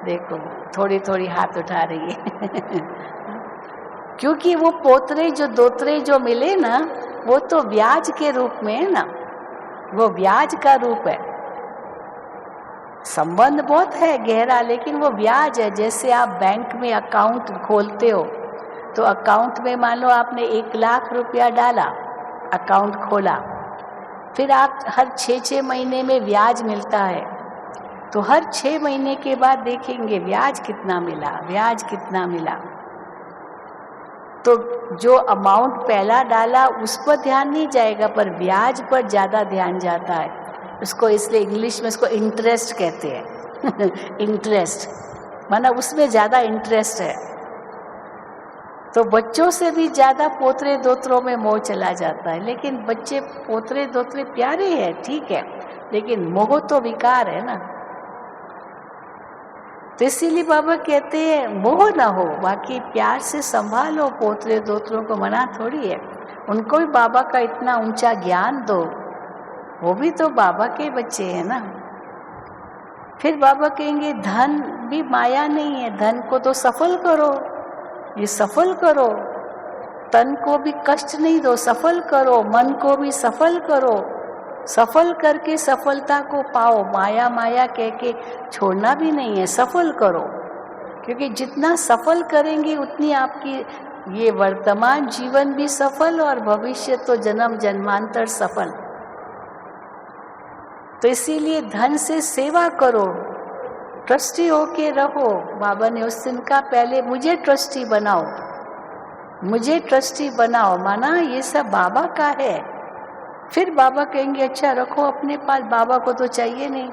देखो थोड़ी थोड़ी हाथ उठा रही है क्योंकि वो पोतरे जो दोतरे जो मिले ना, वो तो ब्याज के रूप में है ना, वो ब्याज का रूप है। संबंध बहुत है गहरा, लेकिन वो ब्याज है। जैसे आप बैंक में अकाउंट खोलते हो, तो अकाउंट में मान लो आपने 1 लाख रुपया डाला, अकाउंट खोला, फिर आप हर 6-6 महीने में ब्याज मिलता है। तो हर 6 महीने के बाद देखेंगे ब्याज कितना मिला, ब्याज कितना मिला। तो जो अमाउंट पहला डाला उस पर ध्यान नहीं जाएगा, पर ब्याज पर ज़्यादा ध्यान जाता है। उसको इसलिए इंग्लिश में इसको इंटरेस्ट कहते हैं इंटरेस्ट, माना उसमें ज़्यादा इंटरेस्ट है। तो बच्चों से भी ज़्यादा पोतरे दोतरों में मोह चला जाता है। लेकिन बच्चे पोतरे दोतरे प्यारे हैं, ठीक है, लेकिन मोह तो विकार है ना। तो इसीलिए बाबा कहते हैं मोह ना हो, बाकी प्यार से संभालो। पोतरे दोतरों को मना थोड़ी है, उनको भी बाबा का इतना ऊंचा ज्ञान दो, वो भी तो बाबा के बच्चे हैं ना। फिर बाबा कहेंगे धन भी माया नहीं है, धन को तो सफल करो, ये सफल करो। तन को भी कष्ट नहीं दो, सफल करो। मन को भी सफल करो, सफल करके सफलता को पाओ। माया माया कह के छोड़ना भी नहीं है, सफल करो। क्योंकि जितना सफल करेंगे उतनी आपकी ये वर्तमान जीवन भी सफल और भविष्य तो जन्म जन्मांतर सफल। तो इसीलिए धन से सेवा करो, ट्रस्टी होके रहो। बाबा ने उस दिन कहा पहले मुझे ट्रस्टी बनाओ, मुझे ट्रस्टी बनाओ, माना ये सब बाबा का है। फिर बाबा कहेंगे अच्छा रखो अपने पास, बाबा को तो चाहिए नहीं,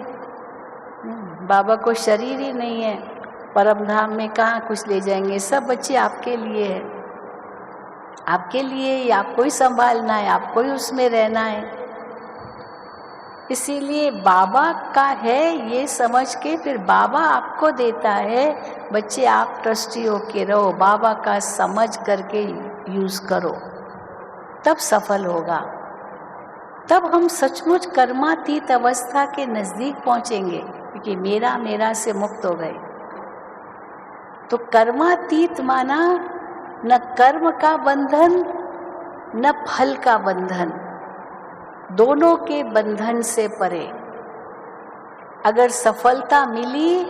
बाबा को शरीर ही नहीं है, परम धाम में कहाँ कुछ ले जाएंगे। सब बच्चे आपके लिए है, आपके लिए, आपको ही संभालना है, आपको ही उसमें रहना है। इसीलिए बाबा का है ये समझ के फिर बाबा आपको देता है। बच्चे आप ट्रस्टी होके रहो, बाबा का समझ करके यूज करो, तब सफल होगा। तब हम सचमुच कर्मातीत अवस्था के नजदीक पहुंचेंगे, क्योंकि मेरा मेरा से मुक्त हो गए। तो कर्मातीत माना न कर्म का बंधन न फल का बंधन, दोनों के बंधन से परे। अगर सफलता मिली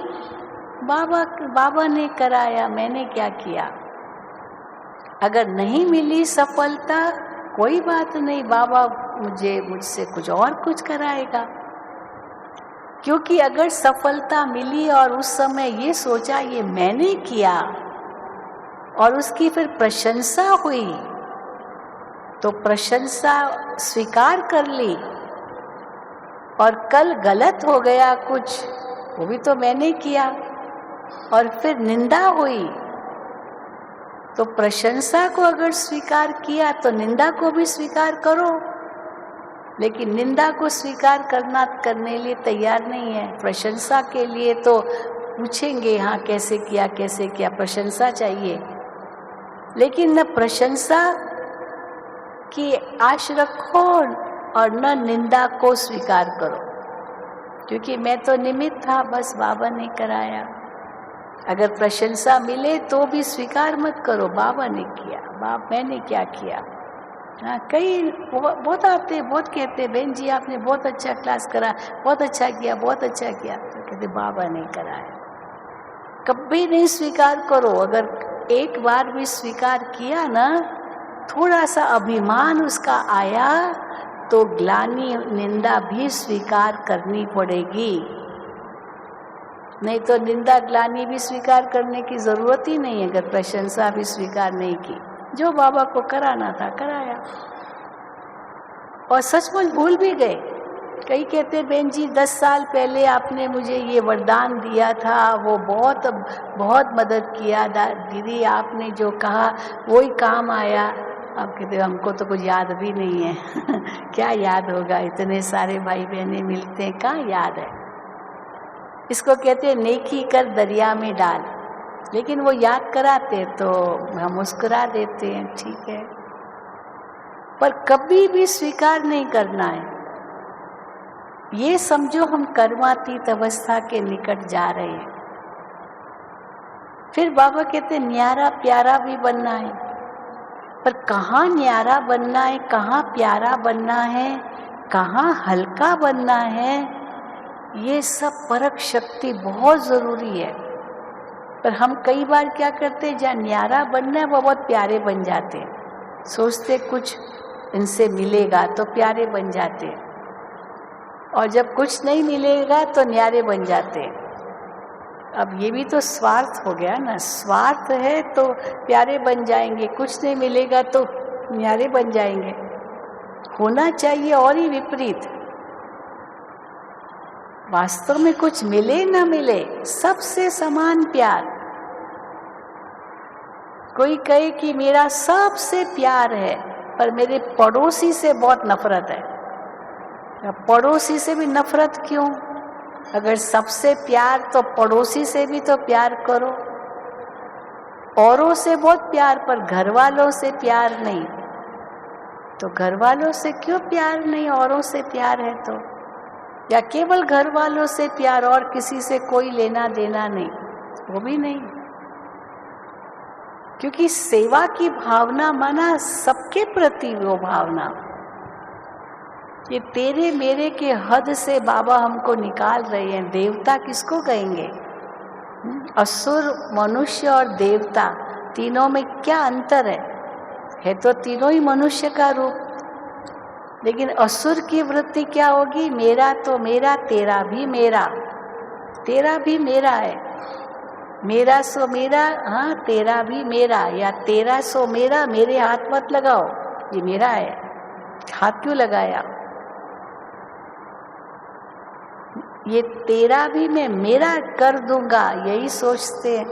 बाबा ने कराया, मैंने क्या किया। अगर नहीं मिली सफलता कोई बात नहीं, बाबा मुझसे कुछ और कुछ कराएगा। क्योंकि अगर सफलता मिली और उस समय ये सोचा ये मैंने किया और उसकी फिर प्रशंसा हुई, तो प्रशंसा स्वीकार कर ली, और कल गलत हो गया कुछ, वो भी तो मैंने किया, और फिर निंदा हुई, तो प्रशंसा को अगर स्वीकार किया तो निंदा को भी स्वीकार करो। लेकिन निंदा को स्वीकार करने लिए तैयार नहीं है। प्रशंसा के लिए तो पूछेंगे हाँ कैसे किया कैसे किया, प्रशंसा चाहिए। लेकिन न प्रशंसा की आश रखो और न निंदा को स्वीकार करो, क्योंकि मैं तो निमित्त था, बस बाबा ने कराया। अगर प्रशंसा मिले तो भी स्वीकार मत करो, बाबा ने किया, मैंने क्या किया। हाँ, कई बहुत आते, बहुत कहते बहन जी आपने बहुत अच्छा क्लास करा, बहुत अच्छा किया, बहुत अच्छा किया। तो कहते बाबा ने कराया। कभी नहीं स्वीकार करो। अगर एक बार भी स्वीकार किया ना, थोड़ा सा अभिमान उसका आया तो ग्लानि निंदा भी स्वीकार करनी पड़ेगी। नहीं तो निंदा ग्लानि भी स्वीकार करने की जरूरत ही नहीं है। अगर प्रशंसा भी स्वीकार नहीं की, जो बाबा को कराना था कराया, और सचमुच भूल भी गए। कई कहते बहन जी 10 साल पहले आपने मुझे ये वरदान दिया था, वो बहुत बहुत मदद किया दीदी, आपने जो कहा वही काम आया। आप कहते हमको तो कुछ याद भी नहीं है क्या याद होगा, इतने सारे भाई बहनें मिलते हैं, कहाँ याद है। इसको कहते हैं नेकी कर दरिया में डाल। लेकिन वो याद कराते तो हम मुस्कुरा देते हैं, ठीक है, पर कभी भी स्वीकार नहीं करना है। ये समझो हम कर्मातीत अवस्था के निकट जा रहे हैं। फिर बाबा कहते न्यारा प्यारा भी बनना है, पर कहाँ न्यारा बनना है, कहाँ प्यारा बनना है, कहाँ हल्का बनना है, ये सब परख शक्ति बहुत जरूरी है। पर हम कई बार क्या करते हैं, जहाँ न्यारा बनना है वो बहुत प्यारे बन जाते हैं, सोचते कुछ इनसे मिलेगा तो प्यारे बन जाते हैं, और जब कुछ नहीं मिलेगा तो न्यारे बन जाते हैं। अब ये भी तो स्वार्थ हो गया ना, स्वार्थ है तो प्यारे बन जाएंगे, कुछ नहीं मिलेगा तो न्यारे बन जाएंगे। होना चाहिए और ही विपरीत। वास्तव में कुछ मिले ना मिले, सबसे समान प्यार। कोई कहे कि मेरा सबसे प्यार है पर मेरे पड़ोसी से बहुत नफरत है, पड़ोसी से भी नफरत क्यों? अगर सबसे प्यार तो पड़ोसी से भी तो प्यार करो। औरों से बहुत प्यार पर घर वालों से प्यार नहीं, तो घर वालों से क्यों प्यार नहीं, औरों से प्यार है तो। या केवल घर वालों से प्यार और किसी से कोई लेना देना नहीं, वो भी नहीं। क्योंकि सेवा की भावना माना सबके प्रति वो भावना। ये तेरे मेरे के हद से बाबा हमको निकाल रहे हैं। देवता किसको कहेंगे? असुर, मनुष्य और देवता तीनों में क्या अंतर है तो तीनों ही मनुष्य का रूप। लेकिन असुर की वृत्ति क्या होगी? मेरा तो मेरा, तेरा भी मेरा, तेरा भी मेरा है, मेरा सो मेरा, हाँ तेरा भी मेरा, या तेरा सो मेरा, मेरे हाथ मत लगाओ, ये मेरा है, हाथ क्यों लगाया? ये तेरा भी मैं मेरा कर दूंगा, यही सोचते हैं।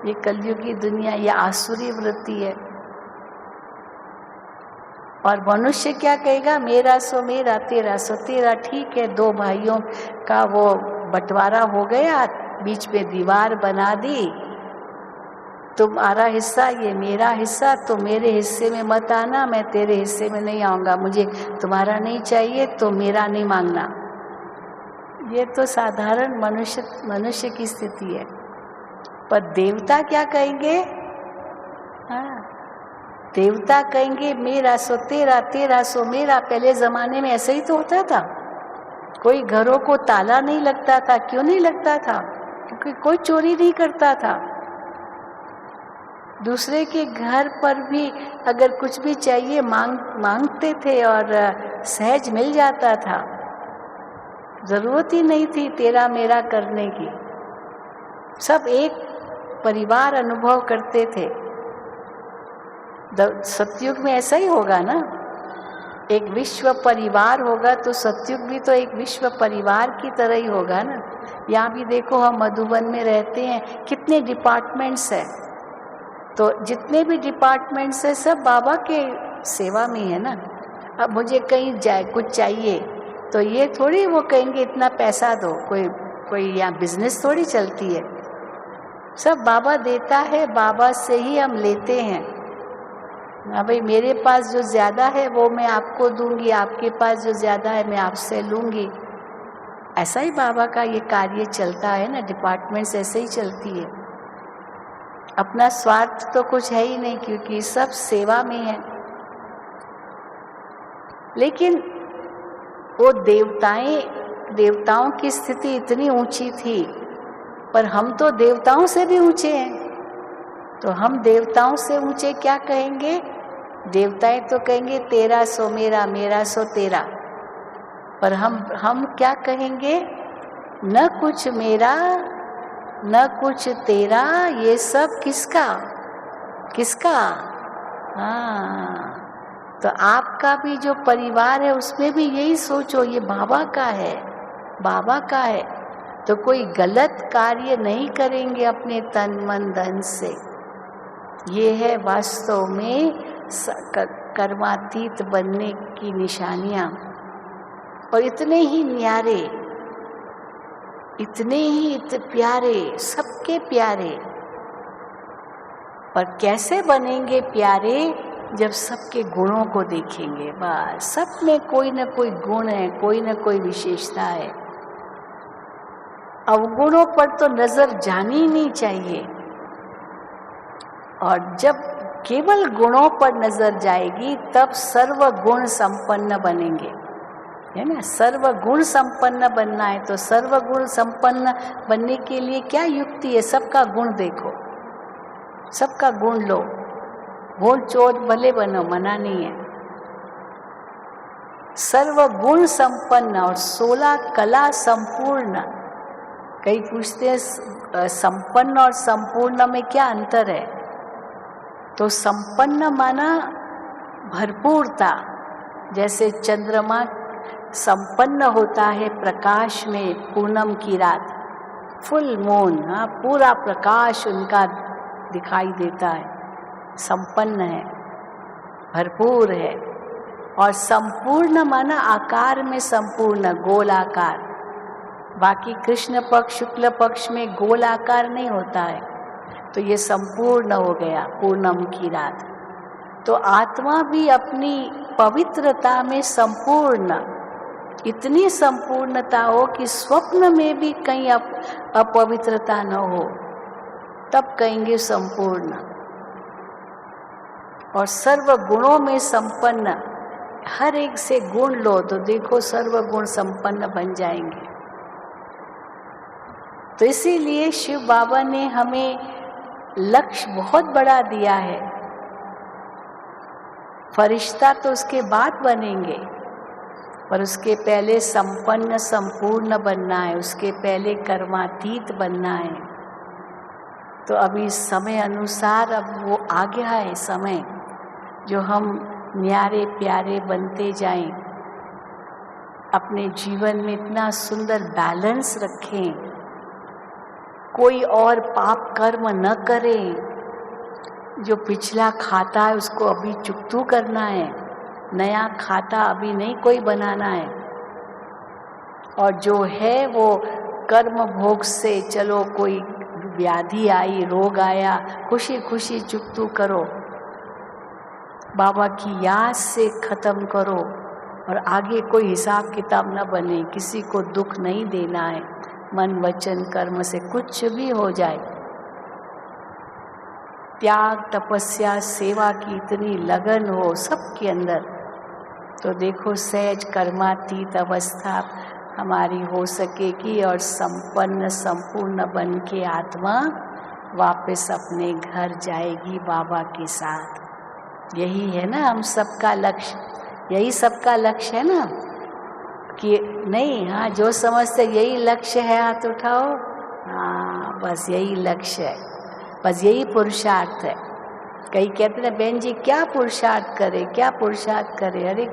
ये कलयुगी दुनिया, ये आसुरी वृत्ति है। और मनुष्य क्या कहेगा? मेरा सो मेरा, तेरा सो तेरा। ठीक है, दो भाइयों का वो बंटवारा हो गया, बीच में दीवार बना दी, तुम्हारा हिस्सा ये मेरा हिस्सा, तो मेरे हिस्से में मत आना, मैं तेरे हिस्से में नहीं आऊंगा, मुझे तुम्हारा नहीं चाहिए तो मेरा नहीं मांगना। ये तो साधारण मनुष्य की स्थिति है। पर देवता क्या कहेंगे? हाँ, देवता कहेंगे मेरा सो तेरा, तेरा सो मेरा। पहले जमाने में ऐसे ही तो होता था। कोई घरों को ताला नहीं लगता था। क्यों नहीं लगता था? क्योंकि कोई चोरी नहीं करता था। दूसरे के घर पर भी अगर कुछ भी चाहिए मांगते थे और सहज मिल जाता था। जरूरत ही नहीं थी तेरा मेरा करने की। सब एक परिवार अनुभव करते थे। सतयुग में ऐसा ही होगा ना, एक विश्व परिवार होगा, तो सतयुग भी तो एक विश्व परिवार की तरह ही होगा ना। यहाँ भी देखो, हम मधुबन में रहते हैं, कितने डिपार्टमेंट्स हैं, तो जितने भी डिपार्टमेंट्स हैं सब बाबा के सेवा में है ना। अब मुझे कहीं कुछ चाहिए तो ये थोड़ी वो कहेंगे इतना पैसा दो, कोई यहाँ बिजनेस थोड़ी चलती है। सब बाबा देता है, बाबा से ही हम लेते हैं। हाँ भाई, मेरे पास जो ज़्यादा है वो मैं आपको दूंगी, आपके पास जो ज़्यादा है मैं आपसे लूँगी। ऐसा ही बाबा का ये कार्य चलता है ना, डिपार्टमेंट्स ऐसे ही चलती है। अपना स्वार्थ तो कुछ है ही नहीं, क्योंकि सब सेवा में है। लेकिन वो देवताओं की स्थिति इतनी ऊंची थी, पर हम तो देवताओं से भी ऊंचे हैं। तो हम देवताओं से ऊंचे क्या कहेंगे? देवताएं तो कहेंगे तेरा सो मेरा, मेरा सो तेरा। पर हम क्या कहेंगे? न कुछ मेरा न कुछ तेरा, ये सब किसका? हाँ, तो आपका भी जो परिवार है उसमें भी यही सोचो, ये बाबा का है, बाबा का है। तो कोई गलत कार्य नहीं करेंगे अपने तन मन धन से। ये है वास्तव में कर्मातीत बनने की निशानियां। और इतने ही न्यारे, इतने ही प्यारे, सबके प्यारे। पर कैसे बनेंगे प्यारे? जब सबके गुणों को देखेंगे। बस, सब में कोई न कोई गुण है, कोई न कोई विशेषता है। अवगुणों पर तो नजर जानी नहीं चाहिए। और जब केवल गुणों पर नजर जाएगी तब सर्वगुण संपन्न बनेंगे, है ना। सर्वगुण संपन्न बनना है तो सर्वगुण संपन्न बनने के लिए क्या युक्ति है? सबका गुण देखो, सबका गुण लो। गुण चोर भले बनो, मना नहीं है। सर्वगुण संपन्न और 16 कला संपूर्ण। कई पूछते हैं संपन्न और संपूर्ण में क्या अंतर है? तो संपन्न माना भरपूरता। जैसे चंद्रमा संपन्न होता है प्रकाश में पूनम की रात, फुल मून, हाँ, पूरा प्रकाश उनका दिखाई देता है, संपन्न है, भरपूर है। और संपूर्ण माना आकार में संपूर्ण, गोल आकार। बाकी कृष्ण पक्ष शुक्ल पक्ष में गोल आकार नहीं होता है, तो ये संपूर्ण हो गया पूर्णम की रात। तो आत्मा भी अपनी पवित्रता में संपूर्ण, इतनी संपूर्णता हो कि स्वप्न में भी कहीं अपवित्रता न हो, तब कहेंगे संपूर्ण। और सर्व गुणों में संपन्न, हर एक से गुण लो तो देखो सर्व गुण संपन्न बन जाएंगे। तो इसीलिए शिव बाबा ने हमें लक्ष्य बहुत बड़ा दिया है। फरिश्ता तो उसके बाद बनेंगे, पर उसके पहले संपन्न संपूर्ण बनना है, उसके पहले कर्मातीत बनना है। तो अभी समय अनुसार अब वो आ गया है समय, जो हम न्यारे प्यारे बनते जाएं, अपने जीवन में इतना सुंदर बैलेंस रखें, कोई और पाप कर्म न करें। जो पिछला खाता है उसको अभी चुकतू करना है, नया खाता अभी नहीं कोई बनाना है। और जो है वो कर्म भोग से, चलो कोई व्याधि आई, रोग आया, खुशी खुशी चुकतू करो, बाबा की याद से ख़त्म करो, और आगे कोई हिसाब किताब न बने, किसी को दुख नहीं देना है। मन वचन कर्म से कुछ भी हो जाए, त्याग तपस्या सेवा की इतनी लगन हो सबके अंदर, तो देखो सहज कर्मातीत अवस्था हमारी हो सकेगी और संपन्न संपूर्ण बन के आत्मा वापस अपने घर जाएगी बाबा के साथ। यही है ना हम सबका लक्ष्य, यही सबका लक्ष्य है ना कि नहीं? हाँ, जो समझते यही लक्ष्य है हाथ उठाओ। हाँ, बस यही लक्ष्य है, बस यही पुरुषार्थ है। कई कहते हैं बहन जी क्या पुरुषार्थ करे, क्या पुरुषार्थ करे? अरे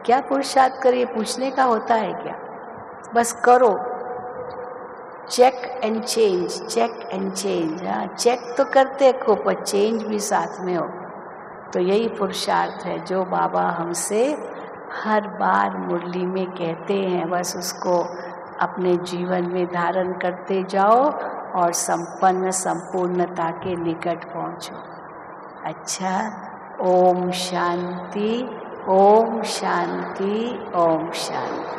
क्या पुरुषार्थ करे पूछने का होता है क्या? बस करो, check and change, check and change. हाँ, चेक तो करते को, पर चेंज भी साथ में हो। तो यही पुरुषार्थ है जो बाबा हमसे हर बार मुरली में कहते हैं। बस उसको अपने जीवन में धारण करते जाओ और संपन्न संपूर्णता के निकट पहुँचो। अच्छा, ओम शांति, ओम शांति, ओम शांति।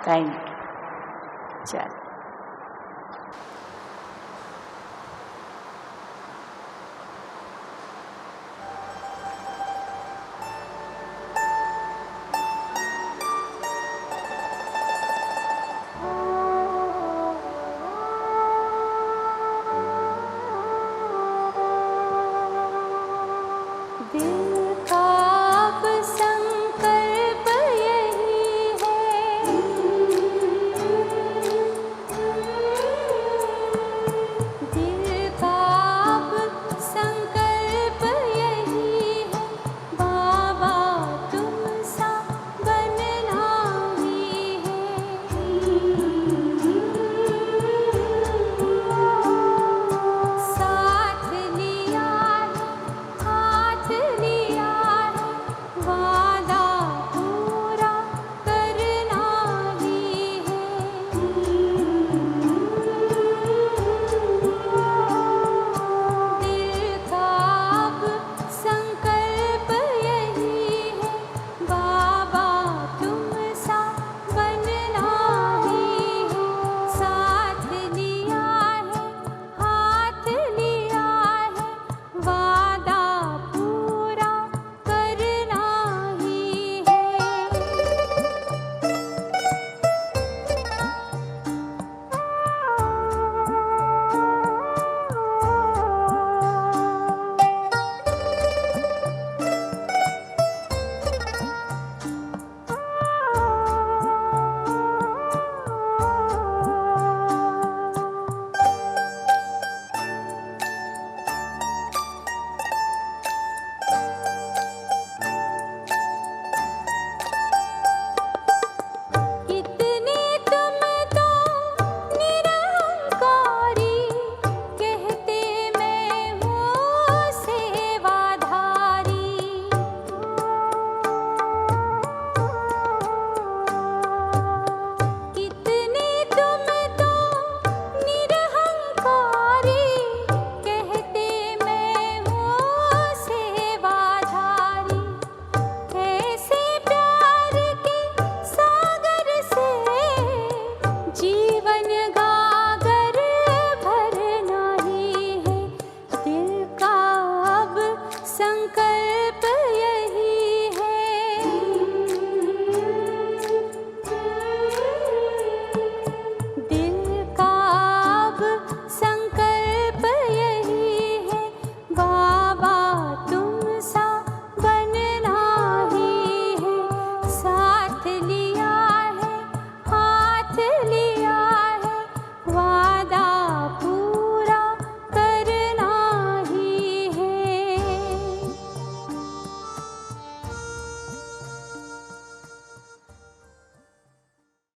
Thank you. चल दिल